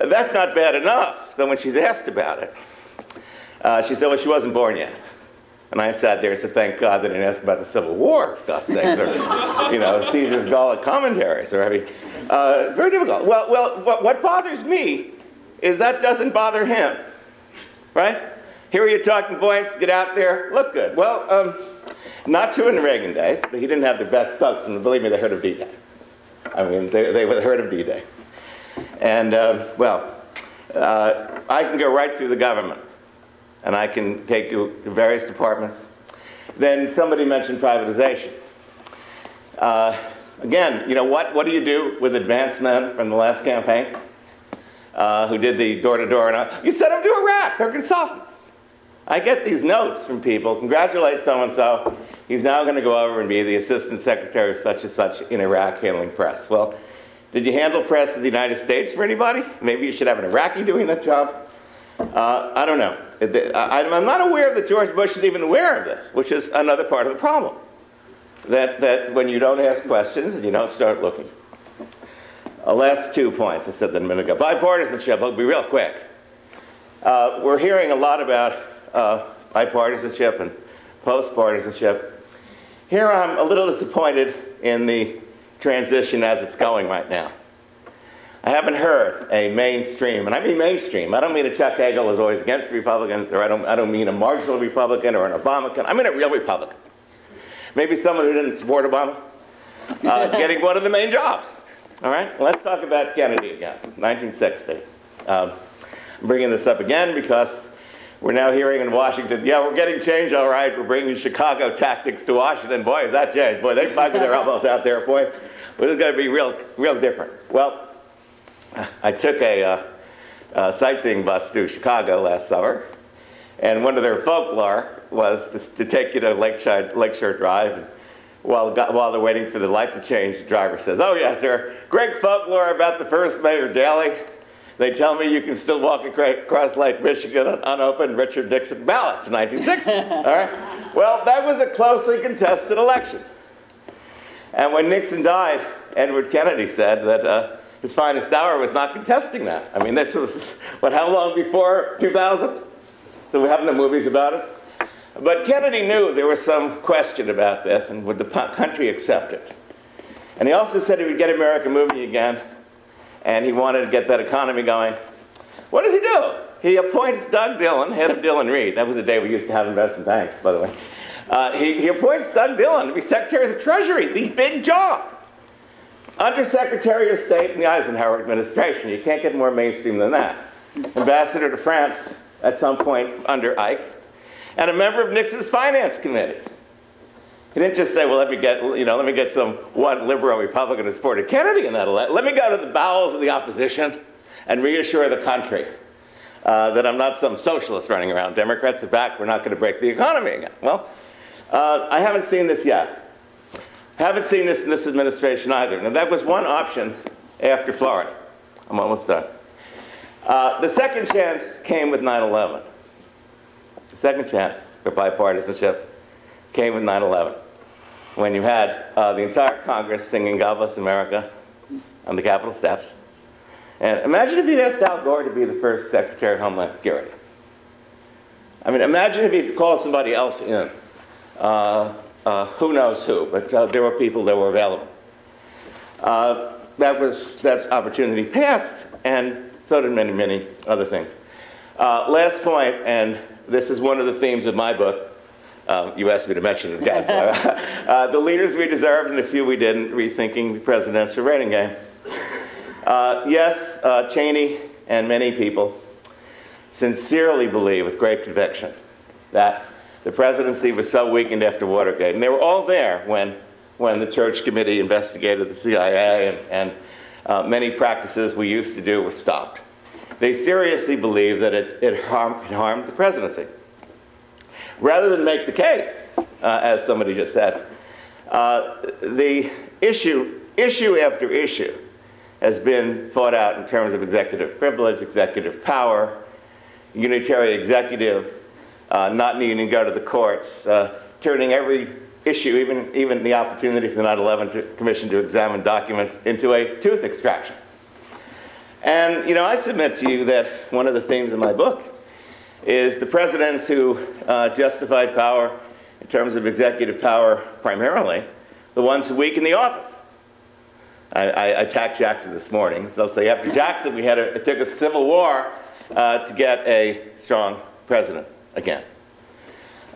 that's not bad enough. So when she's asked about it, she said, well, she wasn't born yet. And I sat there and said, thank God they didn't ask about the Civil War, for God's sake, or, you know, Caesar's Gallic commentaries, or, I mean, very difficult. Well, what bothers me is that doesn't bother him, right? Here are your talking points, get out there, look good. Well, not true in the Reagan days. He didn't have the best spokesman. Believe me, they heard of D-Day. I mean, they heard of D-Day. And, I can go right through the government, and I can take you to various departments. Then somebody mentioned privatization. Again, you know, what do you do with advanced men from the last campaign who did the door-to-door? You send them to Iraq. They're consultants. I get these notes from people, congratulate so-and-so. He's now going to go over and be the assistant secretary of such and such in Iraq handling press. Well, did you handle press in the United States for anybody? Maybe you should have an Iraqi doing that job. I don't know. I'm not aware that George Bush is even aware of this, which is another part of the problem. That when you don't ask questions and you don't start looking. Last 2 points, I said that a minute ago. Bipartisanship, I'll be real quick. We're hearing a lot about bipartisanship and post-partisanship. Here I'm a little disappointed in the transition as it's going right now. I haven't heard a mainstream, and I mean mainstream. I don't mean a Chuck Hagel who's always against Republicans, or I don't mean a marginal Republican or an Obama. I mean a real Republican. Maybe someone who didn't support Obama, getting one of the main jobs. All right, let's talk about Kennedy again, 1960. I'm bringing this up again because we're now hearing in Washington, yeah, we're getting change, all right. We're bringing Chicago tactics to Washington. Boy, has that changed. Boy, they fight with their elbows out there. Boy, this is going to be real different. Well, I took a sightseeing bus to Chicago last summer, and one of their folklore was to take you to Lakeshore Drive. And while they're waiting for the light to change, the driver says, "Oh yes, sir, great folklore about the first mayor Daley. They tell me you can still walk across Lake Michigan on unopened Richard Nixon ballots in 1960. All right? Well, that was a closely contested election. And when Nixon died, Edward Kennedy said that his finest hour was not contesting that. I mean, this was, what, how long before 2000? So we have no movies about it. But Kennedy knew there was some question about this, and would the country accept it? And he also said he would get America moving again, and he wanted to get that economy going. What does he do? He appoints Doug Dillon, head of Dillon Reed. That was the day we used to have investment banks, by the way. He appoints Doug Dillon to be Secretary of the Treasury, the big job. Under-Secretary of State in the Eisenhower administration. You can't get more mainstream than that. Ambassador to France at some point under Ike. And a member of Nixon's Finance Committee. He didn't just say, well, let me get some one liberal Republican who supported Kennedy in that election. Let me go to the bowels of the opposition and reassure the country that I'm not some socialist running around. Democrats are back. We're not going to break the economy again. Well, I haven't seen this yet. Haven't seen this in this administration either. Now, that was one option after Florida. I'm almost done. The second chance came with 9/11. The second chance for bipartisanship came with 9/11. When you had the entire Congress singing God Bless America on the Capitol steps. And imagine if you'd asked Al Gore to be the first Secretary of Homeland Security. I mean, imagine if he'd called somebody else in. Who knows who, but there were people that were available. That opportunity passed, and so did many, many other things. Last point, and this is one of the themes of my book. You asked me to mention it again. So, the leaders we deserved and the few we didn't, rethinking the presidential rating game. Yes, Cheney and many people sincerely believe with great conviction that the presidency was so weakened after Watergate. And they were all there when the Church Committee investigated the CIA and many practices we used to do were stopped. They seriously believe that it harmed the presidency. Rather than make the case, as somebody just said, the issue after issue has been fought out in terms of executive privilege, executive power, unitary executive, not needing to go to the courts, turning every issue, even the opportunity for the 9/11 Commission to examine documents, into a tooth extraction. And, I submit to you that one of the themes of my book is the presidents who justified power in terms of executive power primarily, the ones who weakened the office. I attacked Jackson this morning. So I'll say after Jackson, it took a civil war to get a strong president again.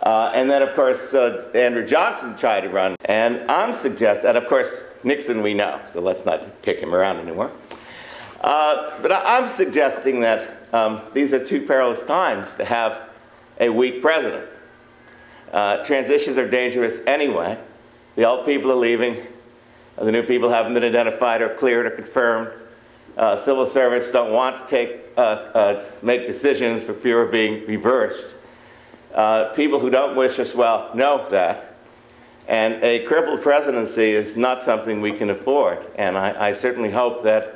And then, of course, Andrew Johnson tried to run. And I'm suggesting, and of course, Nixon we know, so let's not kick him around anymore. But I'm suggesting that these are two perilous times to have a weak president. Transitions are dangerous anyway. The old people are leaving. The new people haven't been identified or cleared or confirmed. Civil servants don't want to make decisions for fear of being reversed. People who don't wish us well know that. And a crippled presidency is not something we can afford. And I certainly hope that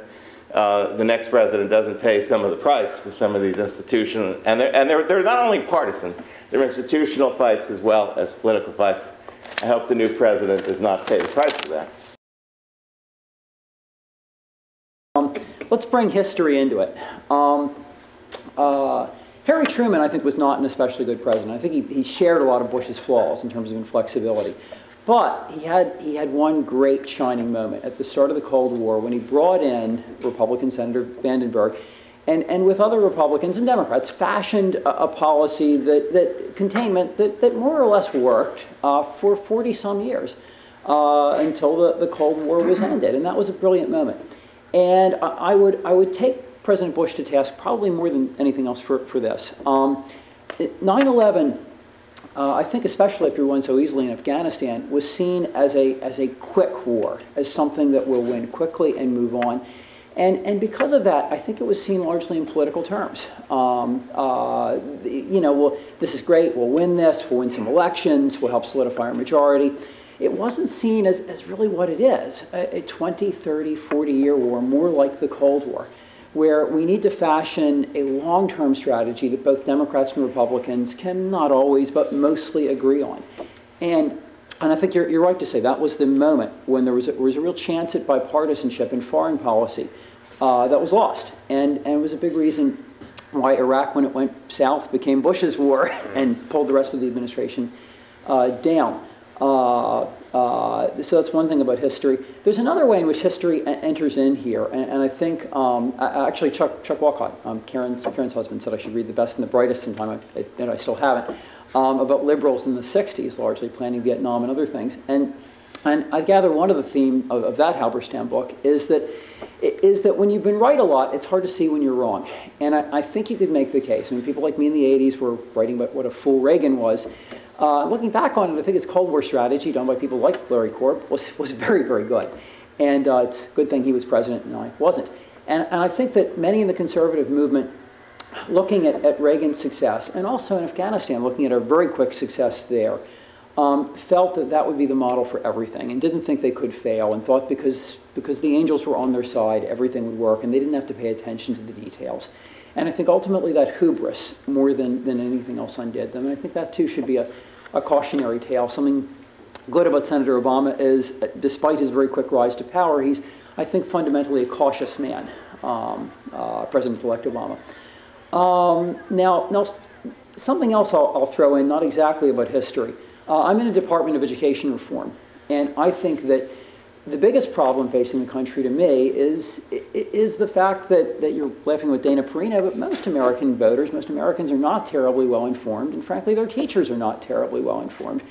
the next president doesn't pay some of the price for some of these institutional, and they're not only partisan, they're institutional fights as well as political fights. I hope the new president does not pay the price for that. Let's bring history into it. Harry Truman, I think, was not an especially good president. I think he shared a lot of Bush's flaws in terms of inflexibility. But he had one great shining moment at the start of the Cold War when he brought in Republican Senator Vandenberg and with other Republicans and Democrats fashioned a policy that containment that more or less worked for 40-some years until the Cold War was ended. And that was a brilliant moment. And I would take President Bush to task probably more than anything else for this. 9/11, I think especially after we won so easily in Afghanistan, was seen as a quick war, as something that will win quickly and move on. And because of that, I think it was seen largely in political terms. You know, well, this is great, we'll win this, we'll win some elections, we'll help solidify our majority. It wasn't seen as really what it is, a 20, 30, 40-year war, more like the Cold War, where we need to fashion a long-term strategy that both Democrats and Republicans can not always, but mostly agree on. And I think you're right to say that was the moment when there was a real chance at bipartisanship in foreign policy that was lost. And it was a big reason why Iraq, when it went south, became Bush's war and pulled the rest of the administration down. So that's one thing about history. There's another way in which history enters in here, and I think actually Chuck Walcott, Karen's husband, said I should read The Best and the Brightest sometime, and I still haven't, about liberals in the 60s, largely planning Vietnam and other things. And I gather one of the theme of that Halberstam book is that when you've been right a lot, it's hard to see when you're wrong. And I think you could make the case. I mean, people like me in the 80s were writing about what a fool Reagan was. Looking back on it, I think his Cold War strategy, done by people like Larry Korb, was very, very good. And it's a good thing he was president and I wasn't. And I think that many in the conservative movement, looking at Reagan's success, and also in Afghanistan, looking at a very quick success there, felt that that would be the model for everything and didn't think they could fail, and thought because the angels were on their side, everything would work and they didn't have to pay attention to the details. And I think ultimately that hubris, more than anything else, undid them. And I think that too should be a cautionary tale. Something good about Senator Obama is, despite his very quick rise to power, he's, I think, fundamentally a cautious man, President-elect Obama. Now, something else I'll throw in, not exactly about history. I'm in the Department of Education Reform, and I think that the biggest problem facing the country to me is the fact that you're laughing with Dana Perino, but most American voters, most Americans are not terribly well informed, and frankly, their teachers are not terribly well informed.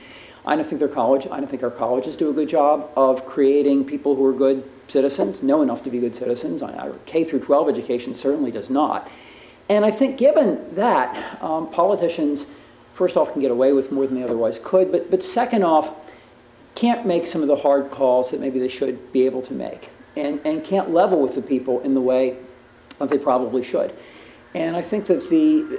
I don't think our colleges do a good job of creating people who are good citizens, know enough to be good citizens. Our K through 12 education certainly does not. And I think given that, politicians, first off, can get away with more than they otherwise could, but second off, can't make some of the hard calls that maybe they should be able to make, and can't level with the people in the way that they probably should. And I think that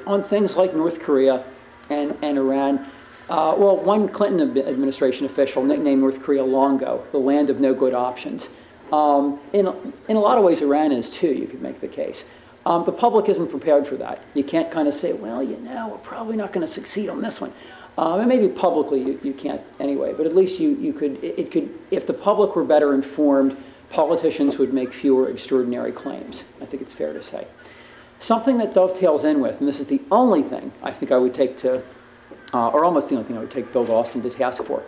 on things like North Korea and Iran, well, one Clinton administration official nicknamed North Korea Longo, the land of no good options. In a lot of ways, Iran is too, you could make the case. The public isn't prepared for that. You can't kind of say, well, you know, we're probably not going to succeed on this one. And maybe publicly you can't anyway, but at least it could, if the public were better informed, politicians would make fewer extraordinary claims. I think it's fair to say. Something that dovetails in with, and this is the only thing I think I would take to, or almost the only thing I would take Bill Galston to task for.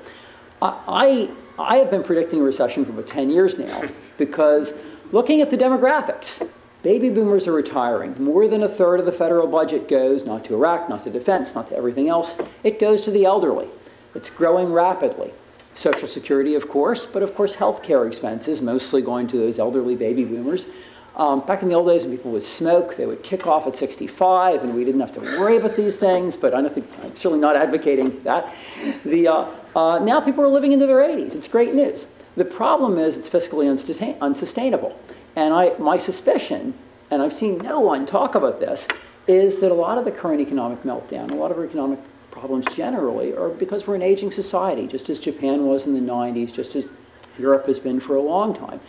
I have been predicting a recession for about 10 years now because looking at the demographics, baby boomers are retiring. More than a third of the federal budget goes not to Iraq, not to defense, not to everything else. It goes to the elderly. It's growing rapidly. Social Security, of course, but of course health care expenses, mostly going to those elderly baby boomers. Back in the old days when people would smoke, they would kick off at 65 and we didn't have to worry about these things, but I'm certainly not advocating that. Now people are living into their 80s. It's great news. The problem is it's fiscally unsustainable. And my suspicion, and I've seen no one talk about this, is that a lot of the current economic meltdown, a lot of our economic problems generally, are because we're an aging society, just as Japan was in the 90s, just as Europe has been for a long time.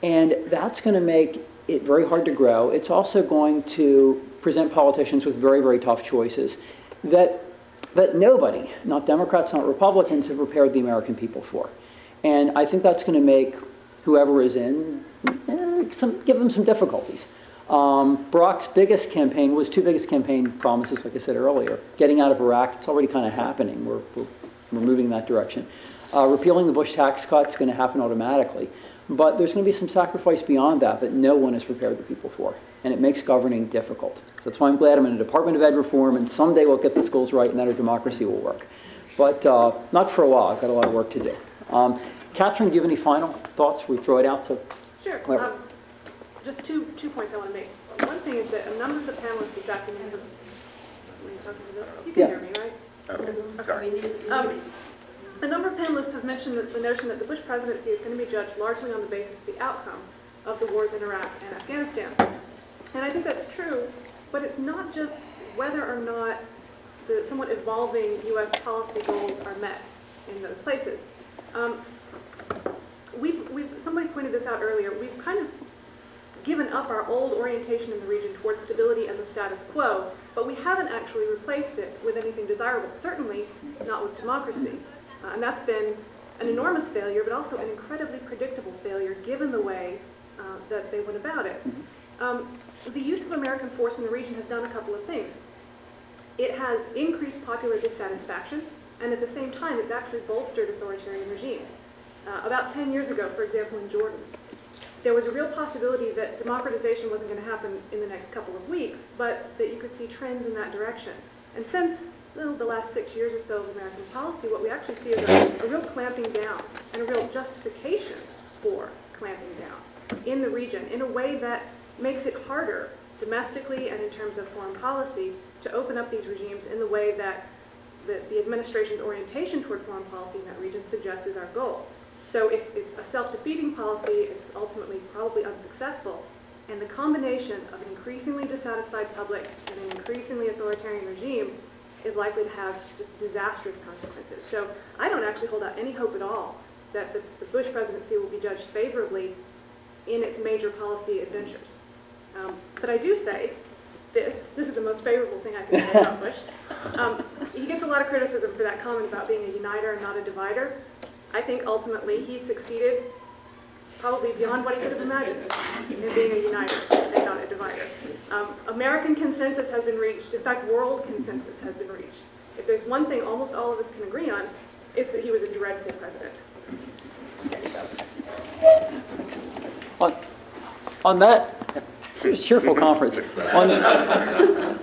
And that's going to make it very hard to grow. It's also going to present politicians with very, very tough choices that nobody, not Democrats, not Republicans, have prepared the American people for. And I think that's going to make whoever is in, give them some difficulties. Barack's biggest campaign was two biggest campaign promises, like I said earlier. Getting out of Iraq, it's already kind of happening. We're moving in that direction. Repealing the Bush tax cuts is going to happen automatically. But there's going to be some sacrifice beyond that no one has prepared the people for. And it makes governing difficult. So that's why I'm glad I'm in a Department of Ed reform, and someday we'll get the schools right and then our democracy will work. But not for a while. I've got a lot of work to do. Catherine, do you have any final thoughts before we throw it out to Sure. just two points I want to make. One thing is that a number of the panelists this afternoon have, when you're talking to this, you can hear me, right? Okay, sorry. A number of panelists have mentioned the notion that the Bush presidency is going to be judged largely on the basis of the outcome of the wars in Iraq and Afghanistan. And I think that's true, but it's not just whether or not the somewhat evolving U.S. policy goals are met in those places. Somebody pointed this out earlier, we've kind of given up our old orientation in the region towards stability and the status quo, but we haven't actually replaced it with anything desirable, certainly not with democracy. And that's been an enormous failure, but also an incredibly predictable failure given the way that they went about it. The use of American force in the region has done a couple of things. It has increased popular dissatisfaction, and at the same time, it's actually bolstered authoritarian regimes. About 10 years ago, for example, in Jordan, there was a real possibility that democratization wasn't going to happen in the next couple of weeks, but that you could see trends in that direction. And since the last 6 years or so of American policy, what we actually see is a real clamping down and a real justification for clamping down in the region in a way that makes it harder domestically and in terms of foreign policy to open up these regimes in the way that the administration's orientation toward foreign policy in that region suggests is our goal. So it's a self-defeating policy, it's ultimately probably unsuccessful, and the combination of an increasingly dissatisfied public and an increasingly authoritarian regime is likely to have just disastrous consequences. So I don't actually hold out any hope at all that the Bush presidency will be judged favorably in its major policy adventures. But I do say this is the most favorable thing I can say about Bush. He gets a lot of criticism for that comment about being a uniter and not a divider. I think ultimately he succeeded probably beyond what he could have imagined in being a uniter and not a divider. American consensus has been reached. In fact, world consensus has been reached. If there's one thing almost all of us can agree on, it's that he was a dreadful president. On that, it's a cheerful conference.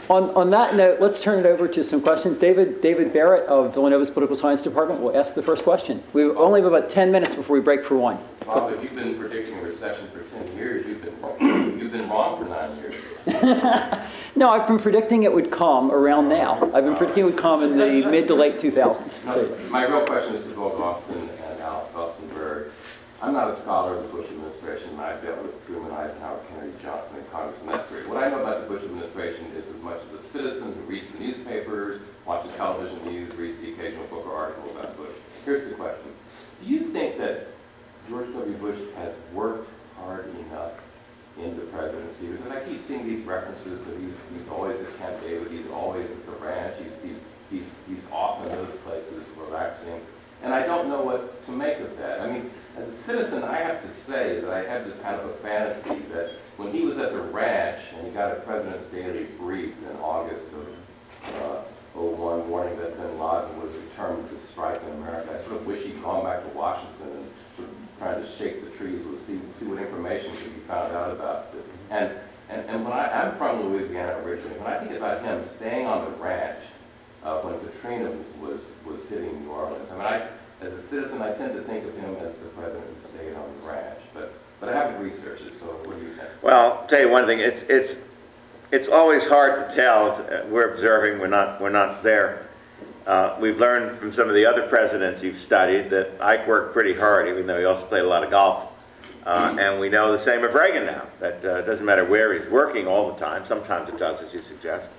On that note, let's turn it over to some questions. David Barrett of Villanova's Political Science Department will ask the first question. We only have about 10 minutes before we break for one. Bob, if you've been predicting a recession for 10 years, you've been wrong for 9 years. No, I've been predicting it would come around now. I've been predicting it would come in the mid to late 2000s. No, my real question is to both Galston and Felzenberg. I'm not a scholar of the Bush administration. I've dealt with Truman, Eisenhower, Kennedy, Johnson, and Congress in that period. What I know about the Bush administration is as much as a citizen who reads the newspapers, watches television news, reads the occasional book or article about Bush. Here's the question. Do you think that George W. Bush has worked hard enough in the presidency? Because I keep seeing these references to he's always at Camp David, he's always at the ranch, he's often in those places relaxing. And I don't know what to make of that. I mean, as a citizen, I have to say that I have this kind of a fantasy that when he was at the ranch and he got a President's Daily Brief in August of 01, warning that bin Laden was determined to strike in America, I sort of wish he'd gone back to Washington and sort of trying to shake the trees to see what information could be found out about this. And when I'm from Louisiana originally, when I think about him staying on the ranch when Katrina was hitting New Orleans, I mean, as a citizen, I tend to think of him as the president who stayed on the ranch, but I haven't researched it. So what do you think? Well, I'll tell you one thing. It's always hard to tell. We're observing. We're not there. We've learned from some of the other presidents you've studied that Ike worked pretty hard, even though he also played a lot of golf. And we know the same of Reagan now. That it doesn't matter where he's working all the time. Sometimes it does, as you suggest.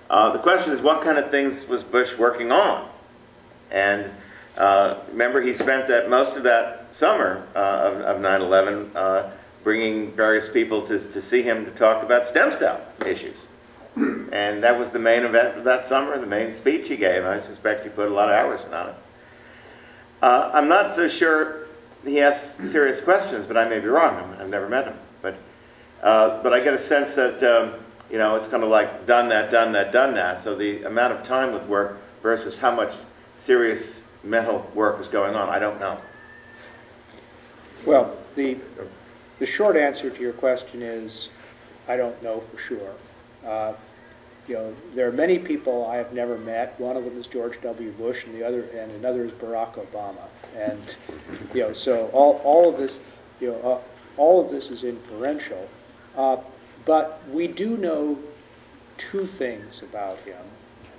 The question is, what kind of things was Bush working on? And remember, he spent most of that summer of 9/11 bringing various people to see him to talk about stem cell issues. And that was the main event of that summer, the main speech he gave. I suspect he put a lot of hours on it. I'm not so sure he asks serious questions, but I may be wrong. I've never met him. But I get a sense that it's kind of like done that. So the amount of time with work versus how much serious mental work is going on, I don't know. Well, the short answer to your question is, I don't know for sure. There are many people I have never met. One of them is George W. Bush, and another is Barack Obama. And so all of this is inferential. But we do know two things about him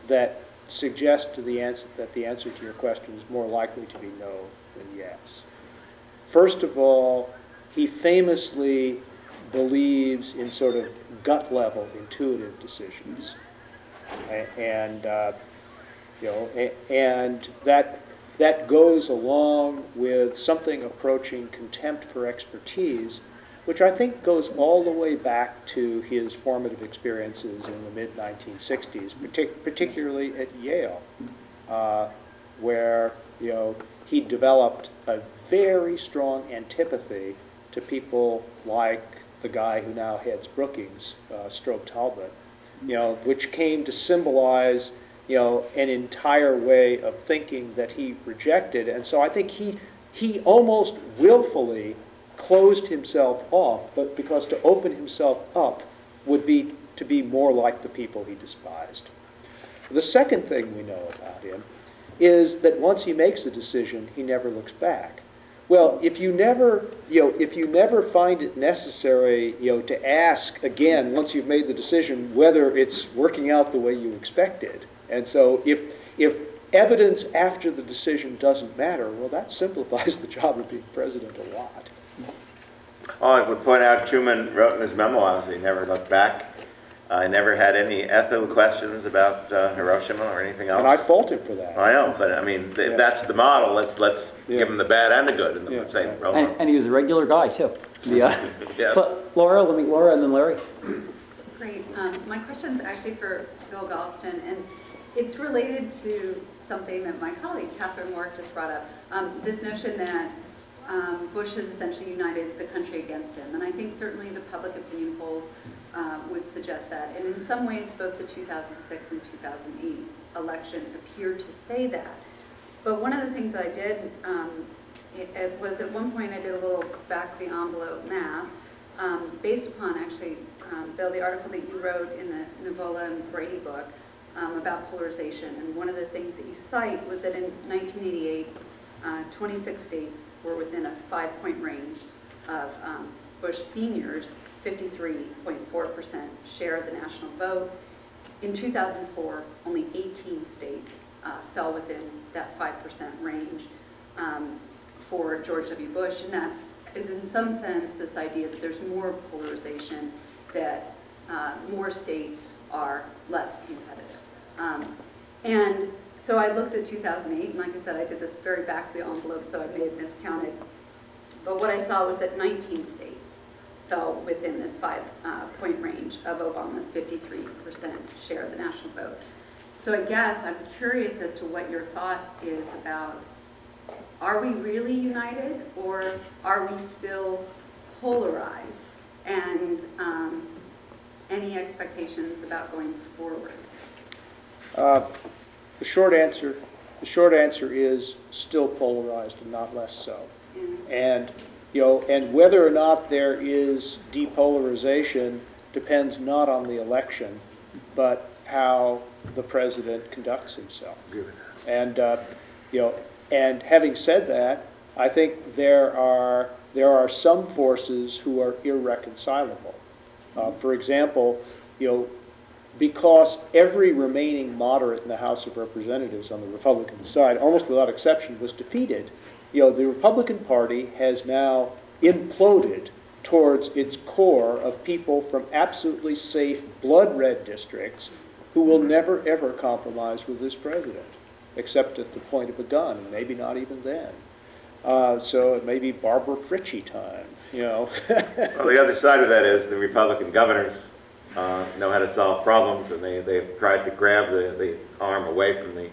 that suggest to that the answer to your question is more likely to be no than yes. First of all, he famously believes in sort of gut-level intuitive decisions, and and that goes along with something approaching contempt for expertise, which I think goes all the way back to his formative experiences in the mid-1960s, particularly at Yale, where he developed a very strong antipathy to people like the guy who now heads Brookings, Strobe Talbot, which came to symbolize an entire way of thinking that he rejected. And so I think he almost willfully closed himself off, but because to open himself up would be to be more like the people he despised. The second thing we know about him is that once he makes a decision, he never looks back. Well, if you never find it necessary, to ask again once you've made the decision whether it's working out the way you expected, and so if evidence after the decision doesn't matter, well, that simplifies the job of being president a lot. Oh, I would point out Truman wrote in his memoirs he never looked back. I never had any ethical questions about Hiroshima or anything else. And I fault him for that. I know, but I mean, if that's the model, let's give him the bad and the good, and then say, roll on. And he was a regular guy too. Yes. But Laura and then Larry. Great. My question is actually for Bill Galston, and it's related to something that my colleague Catherine Warrick just brought up. This notion that Bush has essentially united the country against him, and I think certainly the public opinion polls would suggest that. And in some ways, both the 2006 and 2008 election appeared to say that. But one of the things I did it was at one point I did a little back of the envelope math based upon actually, Bill, the article that you wrote in the Nivola and Brady book about polarization. And one of the things that you cite was that in 1988, 26 states were within a 5-point range of Bush seniors. 53.4% share of the national vote. In 2004, only 18 states fell within that 5% range for George W. Bush, and that is in some sense this idea that there's more polarization, that more states are less competitive. And so I looked at 2008, and like I said, I did this very back of the envelope, so I may have miscounted. But what I saw was that 19 states fell within this 5-point range of Obama's 53% share of the national vote. So I guess I'm curious as to what your thought is about, are we really united, or are we still polarized? And any expectations about going forward? The short answer is still polarized and not less so. And and whether or not there is depolarization depends not on the election, but how the president conducts himself. And and having said that, I think there are some forces who are irreconcilable. For example, because every remaining moderate in the House of Representatives on the Republican side, almost without exception, was defeated, the Republican Party has now imploded towards its core of people from absolutely safe blood-red districts who will never, ever compromise with this president, except at the point of a gun, and maybe not even then. So it may be Barbara Fritchie time, Well, the other side of that is the Republican governors know how to solve problems, and they've tried to grab the arm away from the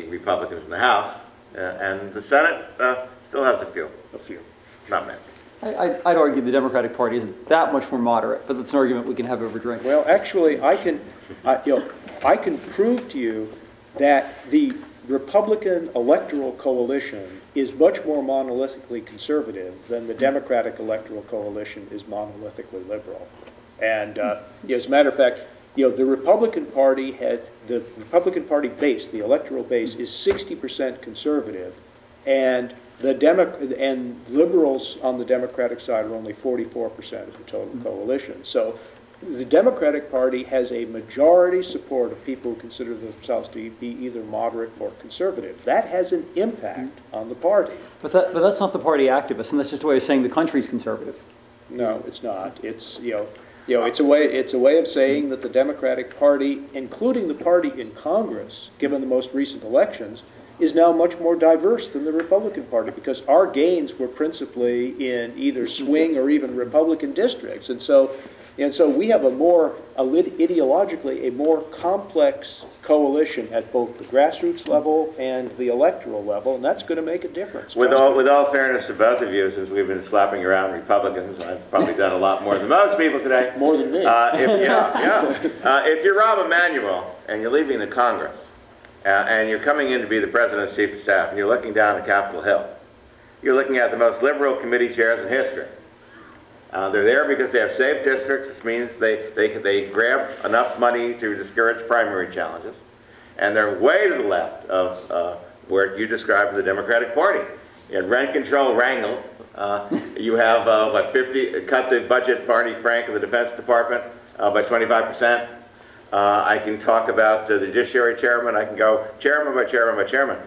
Republicans in the House. And the Senate still has a few. Not many. I'd argue the Democratic Party isn't that much more moderate, but that's an argument we can have over drinks. Well, actually, I can prove to you that the Republican electoral coalition is much more monolithically conservative than the Democratic electoral coalition is monolithically liberal. And as a matter of fact, the Republican Party base, the electoral base, is 60% conservative, and and liberals on the Democratic side are only 44% of the total coalition. So the Democratic Party has a majority support of people who consider themselves to be either moderate or conservative. That has an impact on the party. But that's not the party activists, and that's just a way of saying the country's conservative. No, it's not. It's it's a way of saying that the Democratic Party, including the party in Congress, given the most recent elections, is now much more diverse than the Republican Party, because our gains were principally in either swing or even Republican districts, and so we have ideologically a more complex coalition at both the grassroots level and the electoral level, and that's going to make a difference. With all fairness to both of you, since we've been slapping around Republicans, I've probably done a lot more than most people today. More than me. If you're Rahm Emanuel and you're leaving the Congress, and you're coming in to be the President's Chief of Staff, and you're looking down at Capitol Hill, you're looking at the most liberal committee chairs in history. They're there because they have safe districts, which means they grab enough money to discourage primary challenges. And they're way to the left of where you described the Democratic Party. You had rent control wrangle. You have, cut the budget, Barney Frank, of the Defense Department by 25%. I can talk about the Judiciary Chairman. I can go chairman by chairman by chairman.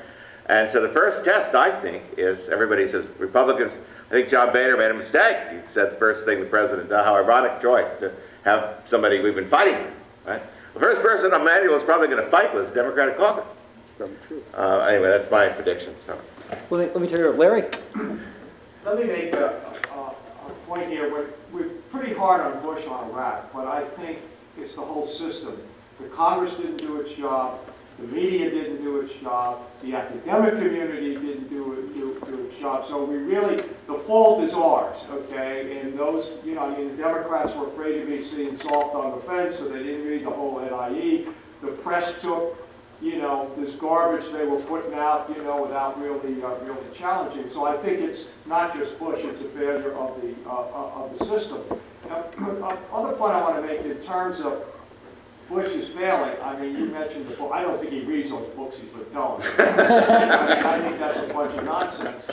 And so the first test, I think, is everybody says Republicans. I think John Boehner made a mistake. He said the first thing the president did, how ironic choice to have somebody we've been fighting with, right? The first person Emanuel is probably going to fight with is the Democratic caucus. Anyway, that's my prediction. So. Let me tell you, Larry. Let me make a point here. We're pretty hard on Bush on Iraq, but I think it's the whole system. The Congress didn't do its job. The media didn't do its job. The academic community didn't do its job. So we really, the fault is ours, okay? And those, the Democrats were afraid to be seen soft on the fence, so they didn't read the whole NIE. The press took, this garbage they were putting out, without really challenging. So I think it's not just Bush; it's a failure of the system. Now, other point I want to make in terms of Bush is failing. I mean, you mentioned the book. I don't think he reads those books he's been telling us. I think that's a bunch of nonsense.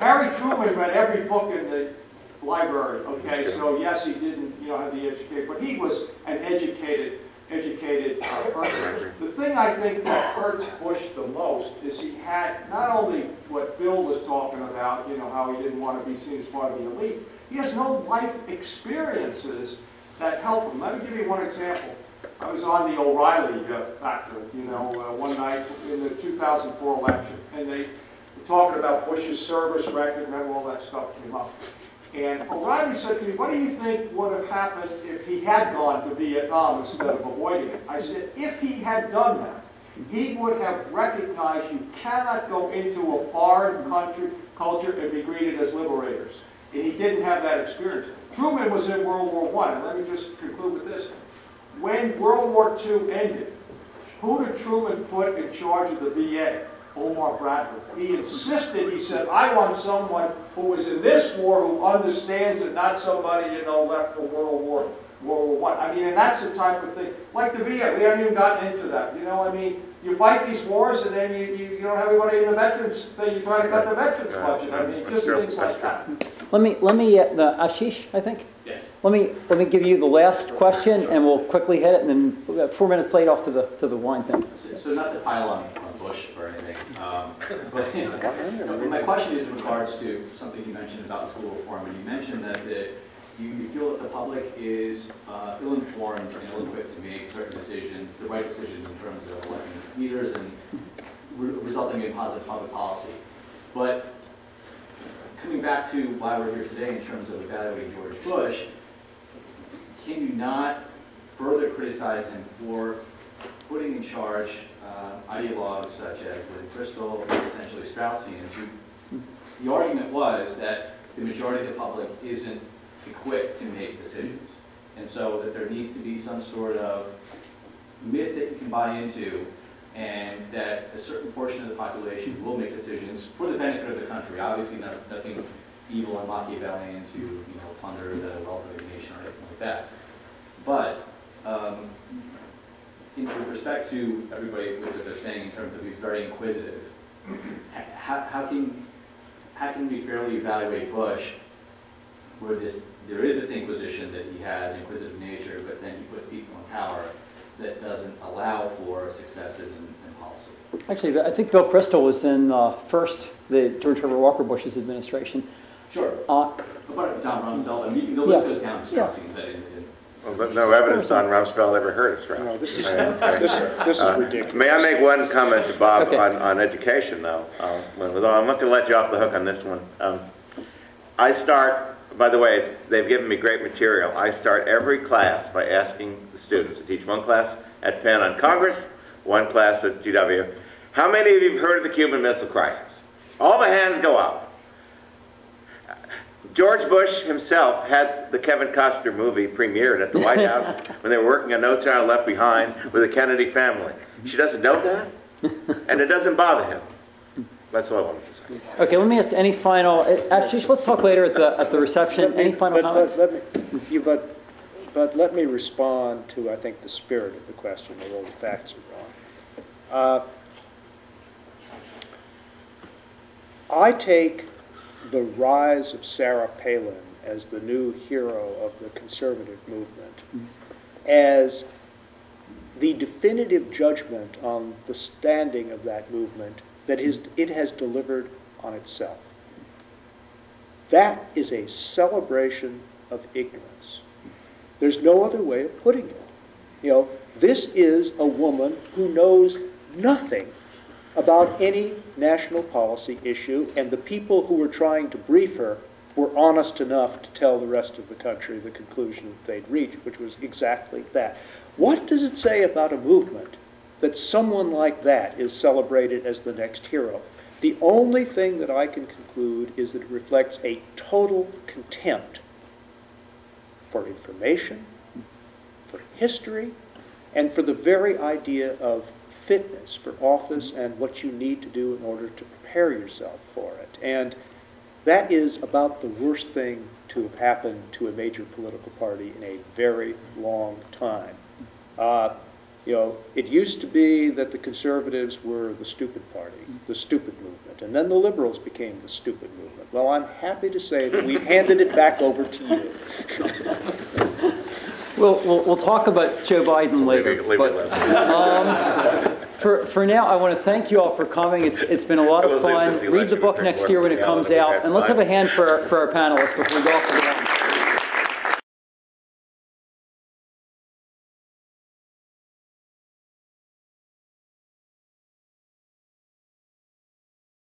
Harry Truman read every book in the library, okay? So yes, he didn't, have the education, but he was an educated person. The thing I think that hurts Bush the most is he had not only what Bill was talking about, how he didn't want to be seen as part of the elite, he has no life experiences that help him. Let me give you one example. I was on the O'Reilly factor, one night in the 2004 election, and they were talking about Bush's service record, remember all that stuff came up. And O'Reilly said to me, what do you think would have happened if he had gone to Vietnam instead of avoiding it? I said, if he had done that, he would have recognized you cannot go into a foreign culture and be greeted as liberators. And he didn't have that experience. Truman was in World War I, and let me just conclude with this. When World War II ended, who did Truman put in charge of the VA? Omar Bradford. He insisted, he said, I want someone who was in this war who understands it, not somebody, left for World War I. I mean, and that's the type of thing. Like the VA, we haven't even gotten into that. I mean, you fight these wars and then you don't have anybody in the veterans thing, you try to cut the veterans budget. I mean, just things like that. Let me Ashish, I think. Yes. Let me give you the last question, and we'll quickly hit it, and then we've got 4 minutes late off to the wine thing. So not to pile on Bush or anything, but my question is in regards to something you mentioned about school reform, and you mentioned that you feel that the public is ill-informed and ill-equipped to make certain decisions, the right decisions in terms of electing leaders and resulting in positive public policy. But coming back to why we're here today in terms of evaluating George Bush, can you not further criticize him for putting in charge ideologues such as William Crystal and essentially Straussian? The argument was that the majority of the public isn't equipped to make decisions, and so that there needs to be some sort of myth that you can buy into, and that a certain portion of the population will make decisions for the benefit of the country. Obviously, nothing evil and Machiavellian to plunder the wealth of the nation or anything like that. But with respect to everybody, what they're saying in terms of he's very inquisitive, how how can we fairly evaluate Bush where there is this inquisition that he has, inquisitive nature, but then you put people in power that doesn't allow for successes in policy? Actually, I think Bill Kristol was in the George Herbert Walker Bush's administration. Sure. But Don Rumsfeld, I mean, the list goes down. Yeah. Well, but no evidence Don Rumsfeld ever heard us, right? No, this is ridiculous. May I make one comment to Bob Okay. on education, though? Although I'm not going to let you off the hook on this one. I start, by the way, they've given me great material. I start every class by asking the students. I teach one class at Penn on Congress, one class at GW. How many of you have heard of the Cuban Missile Crisis? All the hands go up. George Bush himself had the Kevin Costner movie premiered at the White House when they were working on No Child Left Behind with the Kennedy family. She doesn't know that, and it doesn't bother him. That's all I wanted to say. Okay, let me ask any final, actually, let's talk later at the reception. Any final comments? But let me respond to, I think, the spirit of the question, although the facts are wrong. I take the rise of Sarah Palin as the new hero of the conservative movement as the definitive judgment on the standing of that movement that it has delivered on itself. That is a celebration of ignorance. There's no other way of putting it. You know, this is a woman who knows nothing about any national policy issue, and the people who were trying to brief her were honest enough to tell the rest of the country the conclusion that they'd reached, which was exactly that. What does it say about a movement that someone like that is celebrated as the next hero? The only thing that I can conclude is that it reflects a total contempt for information, for history, and for the very idea of fitness for office and what you need to do in order to prepare yourself for it. And that is about the worst thing to have happened to a major political party in a very long time. You know, it used to be that the conservatives were the stupid party, the stupid movement, and then the liberals became the stupid movement. Well, I'm happy to say that we've handed it back over to you. We'll talk about Joe Biden later. For now, I want to thank you all for coming. It's been a lot of fun. Read the book next year when it comes out. And let's have a hand for our panelists before we go off to the